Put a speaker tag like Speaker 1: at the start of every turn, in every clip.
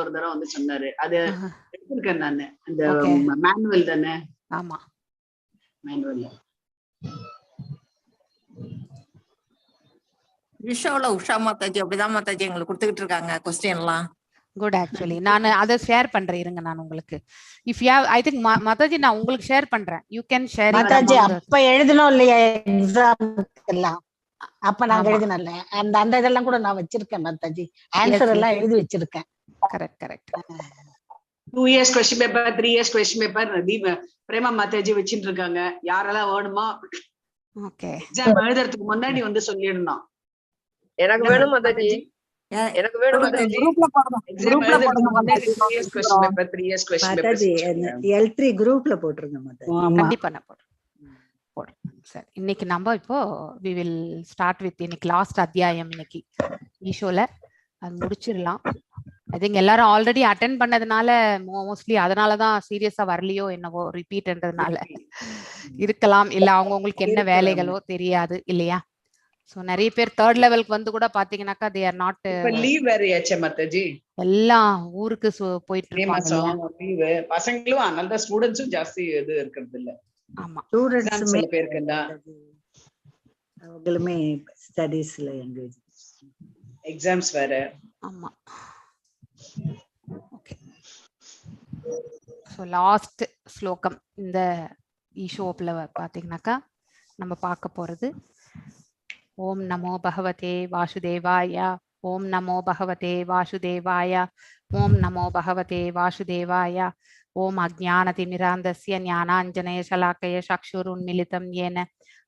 Speaker 1: ஒரு தடவை வந்து சொன்னாரு. அது
Speaker 2: ஆஹா.
Speaker 1: எடுத்திருக்கேன் நானு. இந்த
Speaker 2: Okay.
Speaker 1: மேனுவல் தானே,
Speaker 2: ஆமா.
Speaker 1: மேனுவல்.
Speaker 3: விஷால உஷா மாதாஜி அப்படிதான் மாதாஜி எங்களுக்கு கொடுத்துக்கிட்டு இருக்காங்க கொஸ்டின் எல்லாம்.
Speaker 2: குட். ஆக்சுவலி நான் அதை ஷேர் பண்றேன் இருங்க. நான் உங்களுக்கு if you I think Mataji நான் உங்களுக்கு ஷேர் பண்றேன். யூ கேன் ஷேர்
Speaker 4: மாதாஜி அப்ப எழுதணும் இல்லையா எக்ஸாம்க்கெல்லாம்? அப்ப நாங்க
Speaker 2: ஆமா.
Speaker 4: எழுதணும்ல அந்த இதெல்லாம் கூட நான் வச்சிருக்கேன் மாதாஜி. ஆன்சர் எல்லாம் எழுதி வச்சிருக்கேன்.
Speaker 2: Correct correct.
Speaker 1: 2 years question paper, 3 years question paper Prema Mataji வச்சிட்டு இருக்காங்க. யாரெல்லாம் வேணுமோ
Speaker 2: ஓகே.
Speaker 1: எக்ஸாம் எழுதுறதுக்கு முன்னாடி வந்து சொல்லிடணும்.
Speaker 5: எனக்கு வேணும் மாதாஜி, எனக்கு வேணும் மாதாஜி.
Speaker 3: குரூப்ல போடுறோம்.
Speaker 1: எக்ஸாம் எழுதுறதுக்கு முன்னாடி 3 years question paper, 3 years question paper.
Speaker 6: Mataji L3 குரூப்ல போட்டுருங்க மாதாஜி.
Speaker 2: கண்டிப்பா நான் போடுறேன். சரி, இன்னைக்கு நம்ம இப்போ we will start with இன்னைக்கு லாஸ்ட் அத்தியாயம். இன்னைக்கு ஈஷோல அது முடிச்சிடலாம். ஐ திங்க் எல்லாரும் ஆல்ரெடி அட்டென்ட் பண்ணதுனால மோஸ்ட்லி அதனாலதான் சீரியஸா வரலையோ என்னவோ, ரிப்பீட்ன்றதுனால இருக்கலாம். இல்ல அவங்களுக்கு என்ன வேலைகளோ தெரியாது இல்லையா. சோ நிறைய பேர் தேர்ட் லெவலுக்கு வந்து கூட பாத்தீங்கன்னாக்கா they are not.
Speaker 1: இப்ப லீவ் வேறயாச்சே மாதாஜி,
Speaker 2: எல்லாம் ஊருக்கு போயிட்டு இருப்பாங்க.
Speaker 1: லீவ் பசங்களும், அதனால தான் ஸ்டூடெண்ட்ஸும் ஜாஸ்தி இது இருக்கிறது இல்ல.
Speaker 2: ஆமா,
Speaker 6: ஸ்டூடண்ட்ஸ்
Speaker 1: சில பேருக்கு தான்
Speaker 6: அவங்களுமே ஸ்டடீஸ்ல எங்கேஜ்,
Speaker 1: எக்ஸாம்ஸ் வேற.
Speaker 2: ஆமா. ஓகே. சோ லாஸ்ட் ஸ்லோகம் இந்த ஈஷோப்ல பாத்தீங்கன்னாக்கா நம்ம பார்க்க போறது ஓம் நமோ பகவதே வாசுதேவாய, ஓம் நமோ பகவதே வாசுதேவாய, ஓம் நமோ பகவதே வாசுதேவாய. ஓம் அஜ்ஞானதிமிராந்தஸ்ய ஞானாஞ்சனய ஷலாக்கய சக்ஷுருன்மிலிதம் येन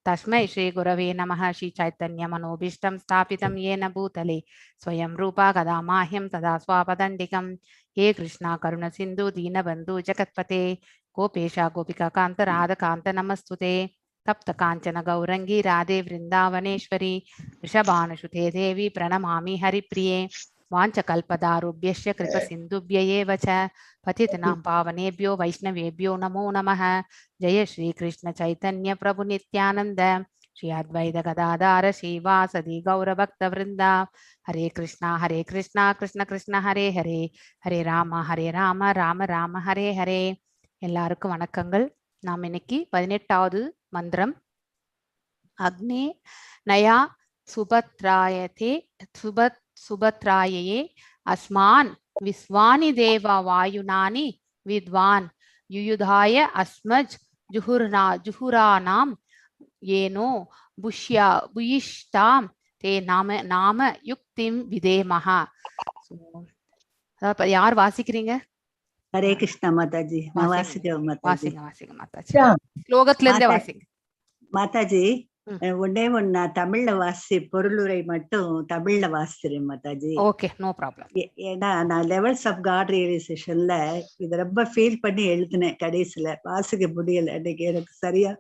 Speaker 2: तस्मै श्री गुरवे नमः. श्री चैतन्य मनोभीष्टं स्थापितं येन भूतले स्वयं रूपा कदा माह्यं तदा स्वापदण्डिकं. हे कृष्णा करुण सिन्धु दीनबन्धु जगत्पते गोपेशा गोपिका कान्त राधकान्त नमस्तुते. तप्त काञ्चन गौरंगी राधे वृन्दावनेश्वरी वृषभानुसुते देवी प्रणमामि हरिप्रिये. वाञ्छकल्पदारुभ्यश्च कृपसिन्धुभ्य एव च पतितनां पावनेभ्यो वैष्णवेभ्यो नमो नमः. जय श्री कृष्ण चैतन्य प्रभु नित्यानंद, श्री अद्वैत गदाधर श्रीवासदि गौरभक्तवृंद. हरे कृष्णा कृष्ण कृष्ण हरे हरे, हरे राम राम राम हरे हरे. எல்லாருக்கும் வணக்கங்கள். நாம் இன்னைக்கு 18வது மந்திரம் அக்னே நயா சுபத்ராயதே சுபத்ராயே அஸ்மான் விஸ்வானி தேவா வாயுனானி வித்வான் யுயுதாய அஸ்மஜ் ஜுஹுரானாம் ஏனோ புயிஷ்டாம் தே நாம யுக்திம் விதேமஹா. யார் வாசிக்கிறீங்க?
Speaker 6: ஹரே கிருஷ்ணா மாதாஜி. நான் வாசிக்கிறேன் மாதாஜி.
Speaker 2: வாசிங்க மாதாஜி. ஸ்லோகத்துல இருந்தே வாசிங்க
Speaker 6: மாதாஜி. ஒன்னே ஒன்னு தமிழ்ல பொருளுரை மட்டும் தமிழ்ல வாசிக்கிறேன் மாதாஜி.
Speaker 2: Okay, no problem.
Speaker 6: ஏன்னா நான் லெவல்ஸ் ஆஃப் காட் ரியலைசேஷன்ல இத ரொம்ப ஃபீல் பண்ணி எழுதினேன். கடைசியில வாசிக்க முடியல. அன்னைக்கு எனக்கு சரியா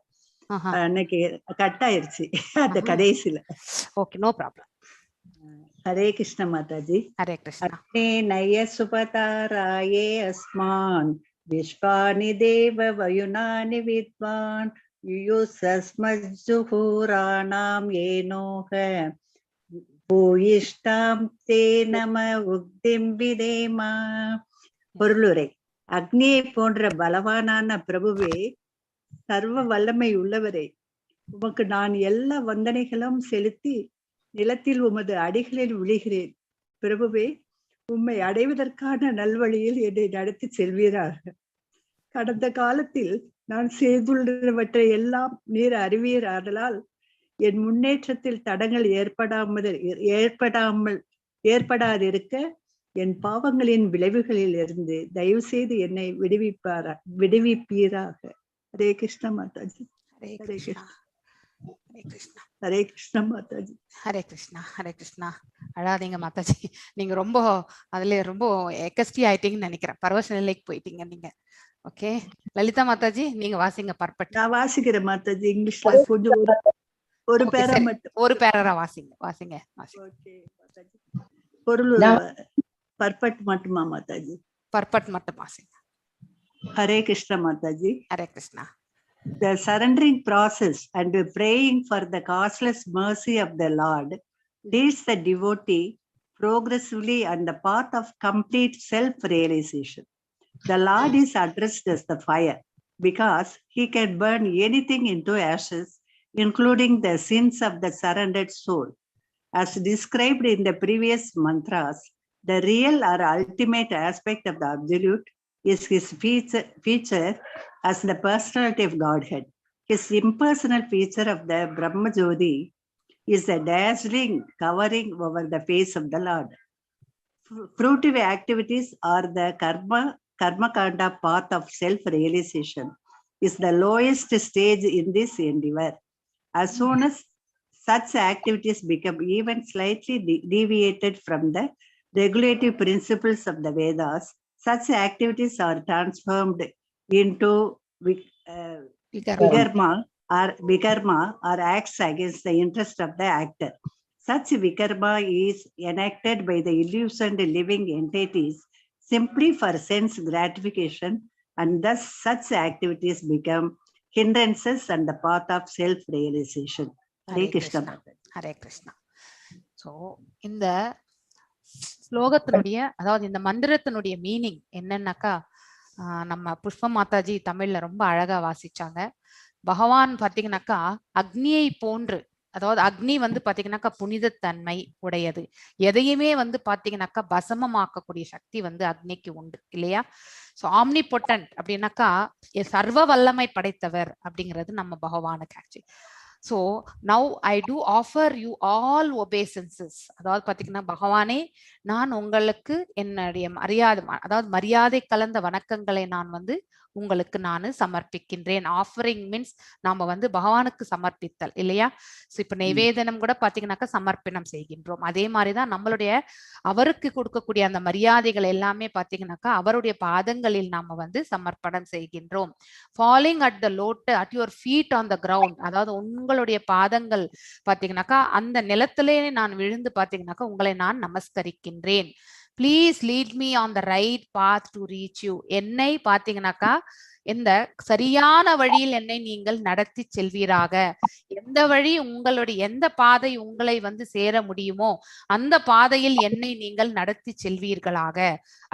Speaker 6: அன்னைக்கு கட் ஆயிருச்சு அந்த கடைசியில.
Speaker 2: Okay, no problem.
Speaker 6: Hare Krishna Mataji.
Speaker 2: Hare Krishna.
Speaker 6: அக்னே நய சுபதாராயே அஸ்மான் விஸ்வானி தேவ வயுனானி வித்வான் யுயுசஸ்மஜ்ஜுஹுராணாம் ஏனோஹ பூயிஷ்டாம் தே நம உக்திம் விதேமா. பொருளுரை. அக்னியை போன்ற பலவானான பிரபுவே, சர்வ வல்லமை உள்ளவரே, உமக்கு நான் எல்லா வந்தனைகளும் செலுத்தி நிலத்தில் உமது அடிகளில் விழுகிறேன். பிரபுவே, உம்மை அடைவதற்கான நல்வழியில் என்னை நடத்தி செல்வீராக. கடந்த காலத்தில் நான் செய்துள்ளவற்றை எல்லாம் நீர் அறிவீர். ஆதலால் என் முன்னேற்றத்தில் தடங்கள் ஏற்படாதிருக்க என் பாவங்களின் விளைவுகளில் இருந்து தயவு செய்து என்னை விடுவிப்பீராக. ஹரே கிருஷ்ண மாதாஜி.
Speaker 2: ஹரே கிருஷ்ணா. ஹரே கிருஷ்ணா.
Speaker 6: ஹரே கிருஷ்ண மாதாஜி.
Speaker 2: ஹரே கிருஷ்ணா. ஹரே கிருஷ்ணா. அழாதீங்க மாதாஜி. நீங்க ரொம்ப அதுல ரொம்ப எக்கஸ்டி ஆயிட்டீங்கன்னு நினைக்கிறேன். பரவச நிலைக்கு போயிட்டீங்க நீங்க. ஓகே, லலிதா மாதாஜி நீங்க வாசிங்க. பர்பட்.
Speaker 6: நான் வாசிக்கிறேன் மாதாஜி. இங்கிலீஷ்ல கொஞ்சம் ஒரு பேரா மட்டும்,
Speaker 2: ஒரு பேரா வாசிங்க.
Speaker 6: ஓகே மாதாஜி. பொருள் பர்பட் மட்டுமா மாதாஜி?
Speaker 2: பர்பட் மட்டும் வாசிங்க.
Speaker 6: Hare Krishna Mataji.
Speaker 2: Hare Krishna.
Speaker 6: The surrendering process and praying for the causeless mercy of the Lord leads the devotee progressively on the path of complete self-realization. The Lord is addressed as the fire because he can burn anything into ashes, including the sins of the surrendered soul. As described in the previous mantras, the real or ultimate aspect of the Absolute is his feature as the personality of Godhead. His impersonal feature of the Brahma Jyoti is a dazzling covering over the face of the Lord. Fruitive activities are the karma kanda path of self-realization is the lowest stage in this endeavor. As soon as such activities become even slightly deviated from the regulative principles of the Vedas, such activities are transformed into vikarma or acts against the interest of the actor. Such vikarma is enacted by the illusioned living entities simply for sense gratification, and thus such activities become hindrances on the path of self-realization. Hare Krishna.
Speaker 2: Hare Krishna. So, இந்த ஸ்லோகத்தினுடைய அதாவது இந்த மந்திரத்தினுடைய meaning என்னன்னாக்கா நம்ம புஷ்ப மாதாஜி தமிழ்ல ரொம்ப அழகா வாசிச்சாங்க. பகவான் பாத்தீங்கன்னாக்கா அக்னியை போன்று, அதாவது அக்னி வந்து பாத்தீங்கன்னாக்கா புனிதத்தன்மை உடையது. எதையுமே வந்து பாத்தீங்கன்னாக்கா பசமமாக்கக்கூடிய சக்தி வந்து அக்னிக்கு உண்டு இல்லையா? ஸோ ஆம்னிபொட்டன்ட் அப்படின்னாக்கா சர்வ வல்லமை படைத்தவர் அப்படிங்கிறது நம்ம பகவானுக்கு actually. So now I do offer you all obeisances. அதாவது பாத்தீங்கன்னா பகவானே, நான் உங்களுக்கு என்னுடைய மரியாதை கலந்த வணக்கங்களை நான் வந்து உங்களுக்கு நான் சமர்ப்பிக்கின்றேன். ஆஃபரிங் மீன்ஸ் நாம வந்து பகவானுக்கு சமர்ப்பித்தல் இல்லையா? ஸோ இப்ப நிவேதனம் கூட பாத்தீங்கன்னாக்கா சமர்ப்பணம் செய்கின்றோம். அதே மாதிரிதான் நம்மளுடைய அவருக்கு கொடுக்கக்கூடிய அந்த மரியாதைகள் எல்லாமே பாத்தீங்கன்னாக்கா அவருடைய பாதங்களில் நாம வந்து சமர்ப்பணம் செய்கின்றோம். Falling at the load at your feet on the ground, அதாவது உங்களுடைய பாதங்கள் பாத்தீங்கன்னாக்கா அந்த நிலத்திலே நான் விழுந்து பாத்தீங்கன்னாக்கா உங்களை நான் நமஸ்கரிக்கின்றேன். Please lead me on the right path to reach you. என்னை பாத்தீங்கன்னாக்கா இந்த சரியான வழியில் என்னை நீங்கள் நடத்தி செல்வீராக. எந்த வழி உங்களுடைய எந்த பாதை உங்களை வந்து சேர முடியுமோ அந்த பாதையில் என்னை நீங்கள் நடத்தி செல்வீர்களாக.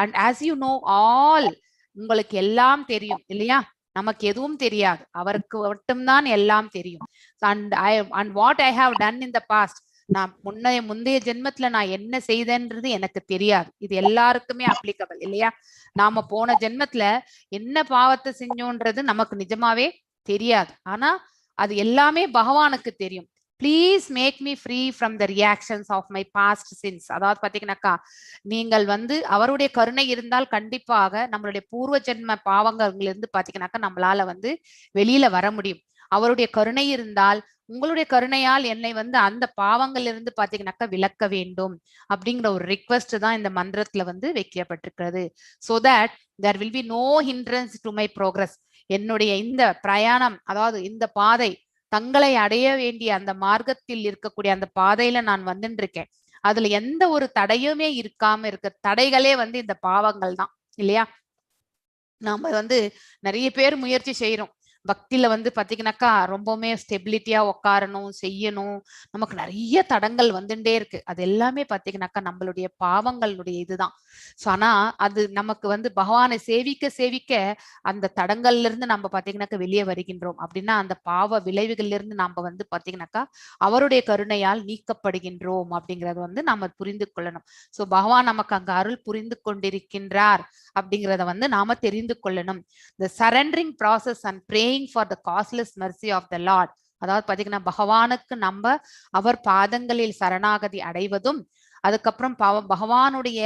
Speaker 2: And as you know all, உங்களுக்கு எல்லாம் தெரியும் இல்லையா? நமக்கு எதுவும் தெரியாது, அவருக்கு மட்டும்தான் எல்லாம் தெரியும். And what I have done in the past, நான் முந்தைய ஜென்மத்துல நான் என்ன செய்தேன்றது எனக்கு தெரியாது. இது எல்லாருக்குமே அப்ளிகபிள் இல்லையா? நாம போன ஜென்மத்துல என்ன பாவத்தை செஞ்சோன்றது நமக்கு நிஜமாவே தெரியாது. ஆனா அது எல்லாமே பகவானுக்கு தெரியும். Please make me free from the reactions of my past sins. அதாவது பாத்தீங்கன்னாக்கா நீங்கள் வந்து அவருடைய கருணை இருந்தால் கண்டிப்பாக நம்மளுடைய பூர்வ ஜென்ம பாவங்கள்ல இருந்து பாத்தீங்கன்னாக்கா நம்மளால வந்து வெளியில வர முடியும். அவருடைய கருணை இருந்தால் உங்களுடைய கருணையால் என்னை வந்து அந்த பாவங்கள்ல இருந்து பாத்தீங்கன்னாக்கா விலக்க வேண்டும் அப்படிங்கிற ஒரு ரிக்வெஸ்ட் தான் இந்த மந்திரத்துல வந்து வைக்கப்பட்டிருக்கிறது. So that there will be no hindrance to my progress. என்னுடைய இந்த பிரயாணம், அதாவது இந்த பாதை, தங்களை அடைய வேண்டிய அந்த மார்க்கத்தில் இருக்கக்கூடிய அந்த பாதையில நான் வந்துட்டு இருக்கேன். அதுல எந்த ஒரு தடையுமே இருக்காம இருக்க தடைகளே வந்து இந்த பாவங்கள் தான் இல்லையா? நாம வந்து நிறைய பேர் முயற்சி செய்யறோம். பக்தியில வந்து பாத்தீங்கன்னாக்கா ரொம்பவுமே ஸ்டெபிலிட்டியா உட்காரணும், செய்யணும், நமக்கு நிறைய தடங்கள் வந்துட்டே இருக்கு. அது எல்லாமே பாத்தீங்கன்னாக்கா நம்மளுடைய பாவங்களுடைய இதுதான். ஸோ ஆனா அது நமக்கு வந்து பகவானை சேவிக்க சேவிக்க அந்த தடங்கள்ல இருந்து நம்ம பாத்தீங்கன்னாக்கா வெளியே வருகின்றோம். அப்படின்னா அந்த பாவ விளைவுகள்ல இருந்து நாம வந்து பாத்தீங்கன்னாக்கா அவருடைய கருணையால் நீக்கப்படுகின்றோம் அப்படிங்கறது வந்து நாம புரிந்து கொள்ளணும். ஸோ பகவான் நமக்கு அங்க அருள் புரிந்து கொண்டிருக்கின்றார் அப்படிங்கிறத வந்து நாம தெரிந்து கொள்ளணும். The surrendering process and praying for the causeless mercy of the Lord. அதாவது பாத்தீங்கன்னா பகவானுக்கு நம்ம அவர் பாதங்களில் சரணாகதி அடைவதும், அதுக்கப்புறம் பகவானுடைய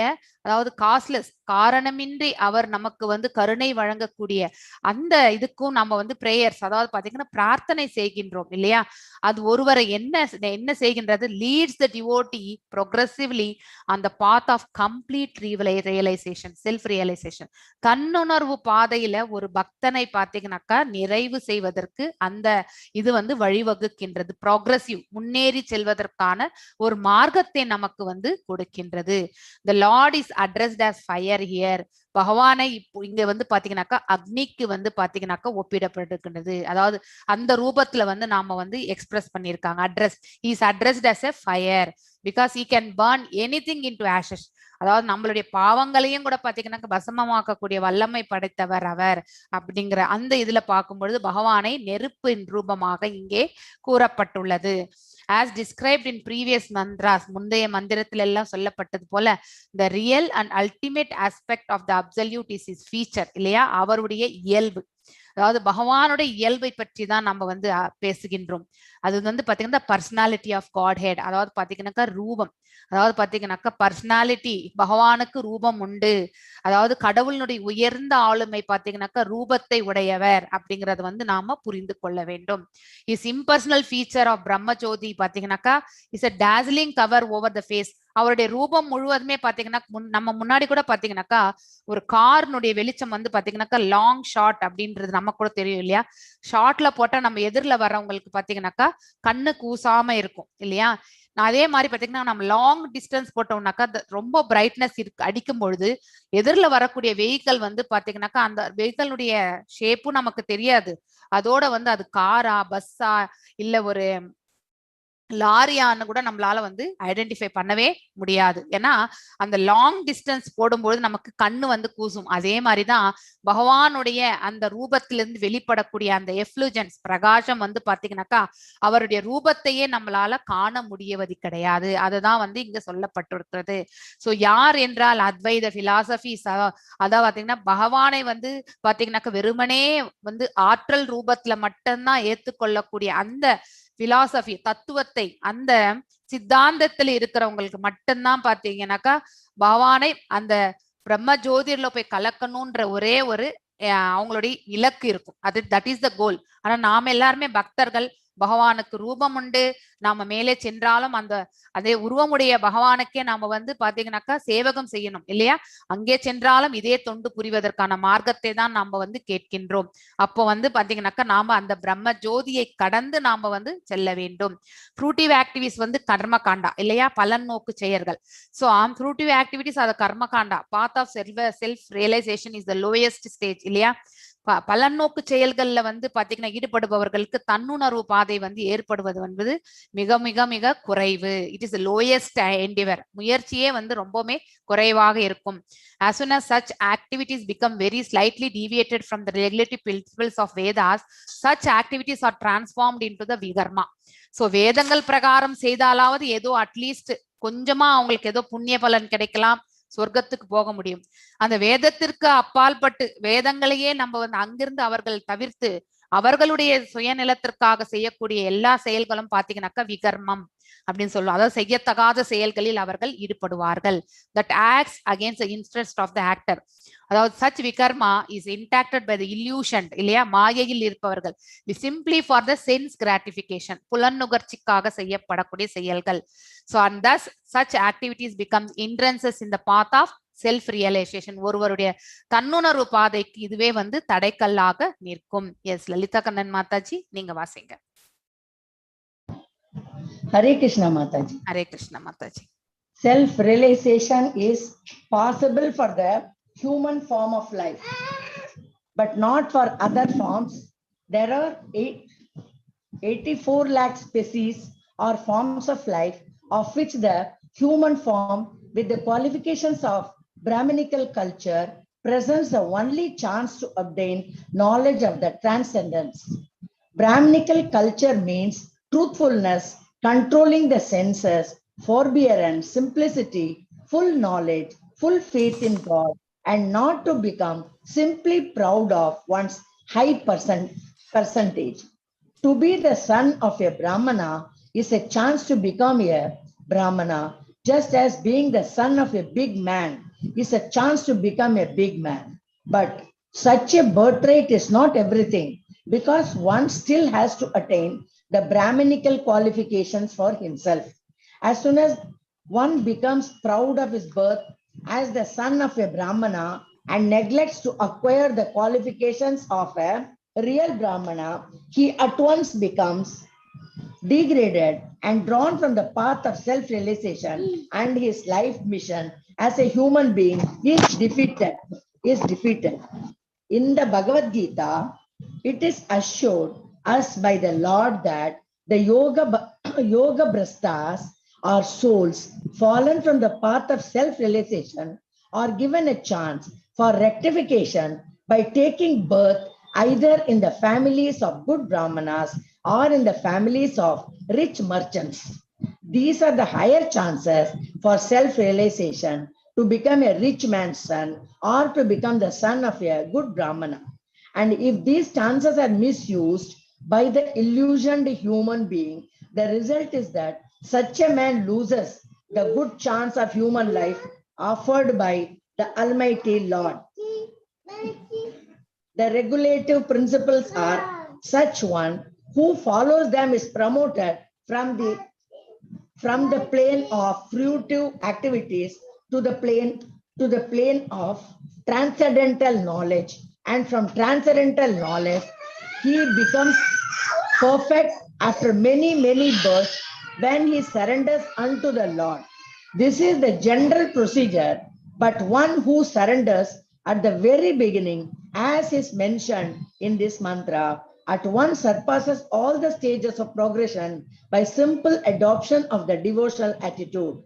Speaker 2: அதாவது காஸ்லெஸ் காரணமின்றி அவர் நமக்கு வந்து கருணை வழங்கக்கூடிய அந்த இதுக்கும் நம்ம வந்து பிரேயர்ஸ், அதாவது பாத்தீங்கன்னா பிரார்த்தனை செய்கின்றோம் இல்லையா? அது ஒருவரை என்ன செய்கின்றது? Leads the devotee progressively on the path of complete realisation, self realisation. தன்னுணர்வு பாதையில ஒரு பக்தனை பாத்தீங்கன்னாக்கா நிறைவு செய்வதற்கு அந்த இது வந்து வழிவகுக்கின்றது. ப்ரோக்ரெசிவ், முன்னேறி செல்வதற்கான ஒரு மார்க்கத்தை நமக்கு வந்து கொடுக்கின்றது. The Lord is addressed as fire here. பகவானை இங்க வந்து பாத்தீங்கன்னாக்கா அக்னிக்கு வந்து பாத்தீங்கன்னாக்கா ஒப்பிடப்பட்டிருக்கின்றது. அதாவது அந்த ரூபத்துல வந்து நாம வந்து எக்ஸ்பிரஸ் பண்ணியிருக்காங்க. Is addressed as a fire. because he can burn anything into ashes. அதாவது நம்மளுடைய பாவங்களையும் கூட பாத்தீங்கன்னா பசமமாக்கக்கூடிய வல்லமை படைத்தவர் அவர் அப்படிங்கிற அந்த இதுல பார்க்கும்பொழுது பகவானை நெருப்பின் ரூபமாக இங்கே கூறப்பட்டுள்ளது. as described in previous mantras, முந்தைய மந்திரத்துல எல்லாம் சொல்லப்பட்டது போல the real and ultimate aspect of the absolute is his feature இல்லையா, அவருடைய இயல்பு. அதாவது பகவானுடைய இயல்பை பற்றி தான் நம்ம வந்து பேசுகின்றோம். அது வந்து பாத்தீங்கன்னா பர்சனாலிட்டி ஆஃப் காட் ஹெட், அதாவது பாத்தீங்கன்னாக்கா ரூபம், அதாவது பாத்தீங்கன்னாக்கா பர்சனாலிட்டி, பகவானுக்கு ரூபம் உண்டு. அதாவது கடவுளுடைய உயர்ந்த ஆளுமை பாத்தீங்கன்னாக்கா ரூபத்தை உடையவர் அப்படிங்கறது வந்து நாம புரிந்து கொள்ள வேண்டும். Is impersonal feature of Brahmajothi பாத்தீங்கன்னாக்கா is a dazzling cover over the face. அவருடைய ரூபம் முழுவதுமே பாத்தீங்கன்னா நம்ம முன்னாடி கூட பாத்தீங்கன்னாக்கா ஒரு கார்னுடைய வெளிச்சம் வந்து பாத்தீங்கன்னாக்கா லாங் ஷாட் அப்படின்றது நமக்கு கூட தெரியும் இல்லையா. ஷார்ட்ல போட்டா நம்ம எதிரில வர்றவங்களுக்கு பாத்தீங்கன்னாக்கா கண்ணு கூசாம இருக்கும் இல்லையா. அதே மாதிரி பாத்தீங்கன்னா நம்ம லாங் டிஸ்டன்ஸ் போட்டோம்னாக்கா ரொம்ப பிரைட்னஸ் அடிக்கும் பொழுது எதிரில வரக்கூடிய வெஹிக்கல் வந்து பாத்தீங்கன்னாக்கா அந்த வெஹிக்கலுடைய ஷேப்பும் நமக்கு தெரியாது. அதோட வந்து அது காரா பஸ்ஸா இல்ல ஒரு லாரியான்னு கூட நம்மளால வந்து ஐடென்டிஃபை பண்ணவே முடியாது. ஏன்னா அந்த லாங் டிஸ்டன்ஸ் போடும்போது நமக்கு கண்ணு வந்து கூசும். அதே மாதிரிதான் பகவானுடைய அந்த ரூபத்திலிருந்து வெளிப்படக்கூடிய அந்த எஃப்ளூஜன்ஸ் பிரகாசம் வந்து பாத்தீங்கன்னாக்கா அவருடைய ரூபத்தையே நம்மளால காண முடியவது கிடையாது. அதுதான் வந்து இங்க சொல்லப்பட்டிருக்கிறது. சோ யார் என்றால் அத்வைத பிலாசபி, அதாவது பாத்தீங்கன்னா பகவானை வந்து பாத்தீங்கன்னாக்கா வெறுமனே வந்து ஆற்றல் ரூபத்துல மட்டும்தான் ஏற்றுக்கொள்ளக்கூடிய அந்த பிலாசபி தத்துவத்தை, அந்த சித்தாந்தத்துல இருக்கிறவங்களுக்கு மட்டும்தான் பாத்தீங்கன்னாக்கா பகவானை அந்த பிரம்ம ஜோதிர்ல போய் கலக்கணும்ன்ற ஒரே ஒரு அவங்களுடைய இலக்கு இருக்கும். அது தட் இஸ் த கோல். ஆனா நாம எல்லாருமே பக்தர்கள், பகவானுக்கு ரூபம் உண்டு, நாம மேலே சென்றாலும் அந்த அதே உருவமுடைய பகவானுக்கே நாம வந்து பாத்தீங்கன்னாக்கா சேவகம் செய்யணும் இல்லையா. அங்கே சென்றாலும் இதே தொண்டு புரிவதற்கான மார்க்கத்தை தான் நாம வந்து கேட்கின்றோம். அப்போ வந்து பாத்தீங்கன்னாக்கா நாம அந்த பிரம்ம ஜோதியை கடந்து நாம வந்து செல்ல வேண்டும். ஃப்ரூட்டிவ் ஆக்டிவிட்டிஸ் வந்து கர்ம காண்டா இல்லையா, பலன் நோக்கு செயல்கள். சோ ஃப்ரூட்டிவ் ஆக்டிவிட்டிஸ் அது கர்ம காண்டா. Path of self realization is the lowest stage இல்லையா. பலநோக்கு செயல்கள்ல வந்து பாத்தீங்கன்னா ஈடுபடுபவர்களுக்கு தன்னுணர்வு பாதை வந்து ஏற்படுவது என்பது மிக மிக மிக குறைவு. It is lowest endeavour. முயற்சியே வந்து ரொம்பவுமே குறைவாக இருக்கும். as soon as such activities become very slightly deviated from the regulative principles of Vedas, such activities are transformed into the vikarma. So வேதங்கள் பிரகாரம் செய்தாலாவது ஏதோ அட்லீஸ்ட் கொஞ்சமா அவங்களுக்கு ஏதோ புண்ணிய பலன் கிடைக்கலாம், சொர்க்கத்துக்கு போக முடியும். அந்த வேதத்திற்கு அப்பால்பட்டு வேதங்களையே நம்ம வந்து அங்கிருந்து அவர்கள் தவிர்த்து அவர்களுடைய சுயநிலத்திற்காக செய்யக்கூடிய எல்லா செயல்களும் பாத்தீங்கன்னாக்கா விகர்மம் அப்படின்னு சொல்லுவோம். அதாவது செய்யத்தகாத செயல்களில் அவர்கள் ஈடுபடுவார்கள். That acts against the interest of the actor. அதாவது such vikarma is enacted by the illusion இல்லையா, மாயையில் இருப்பவர்கள். Simply for the sense gratification, புலனுகர்ச்சிக்காக செய்யப்படக்கூடிய செயல்கள். So and thus such activities becomes hindrances in the path of self realization. ஒருவருடைய தன்னுணர்வு பாதைக்கு இதுவே வந்து தடைக்கல்லாக நிற்கும். எஸ் லலிதா கண்ணன் மாதாஜி, நீங்க வாசிங்க.
Speaker 4: Hare Krishna Mataji.
Speaker 2: Hare Krishna Mataji.
Speaker 4: Self realization is possible for the human form of life, but not for other forms. There are 84 lakh species or forms of life, of which the human form with the qualifications of Brahminical culture presents the only chance to obtain knowledge of the transcendence. Brahminical culture means truthfulness, controlling the senses, forbearance, simplicity, full knowledge, full faith in God, and not to become simply proud of one's high percentage. To be the son of a Brahmana is a chance to become a Brahmana, just as being the son of a big man is a chance to become a big man. But such a birthright is not everything, because one still has to attain the Brahminical qualifications for himself. As soon as one becomes proud of his birth as the son of a Brahmana and neglects to acquire the qualifications of a real Brahmana, he at once becomes degraded and drawn from the path of self-realization, and his life mission as a human being is defeated. In the Bhagavad Gita, it is assured us by the Lord that the yoga brastas or souls fallen from the path of self-realization are given a chance for rectification by taking birth either in the families of good Brahmanas or in the families of rich merchants. These are the higher chances for self-realization to become a rich man's son or to become the son of a good Brahmana. And if these chances are misused by the illusioned human being, the result is that such a man loses the good chance of human life offered by the Almighty Lord. The regulative principles are such one who follows them is promoted from the plane of fruitive activities to the plane of transcendental knowledge, and from transcendental knowledge he becomes perfect after many births when he surrenders unto the Lord. This is the general procedure, but one who surrenders at the very beginning, as is mentioned in this mantra, at once surpasses all the stages of progression by simple adoption of the devotional attitude.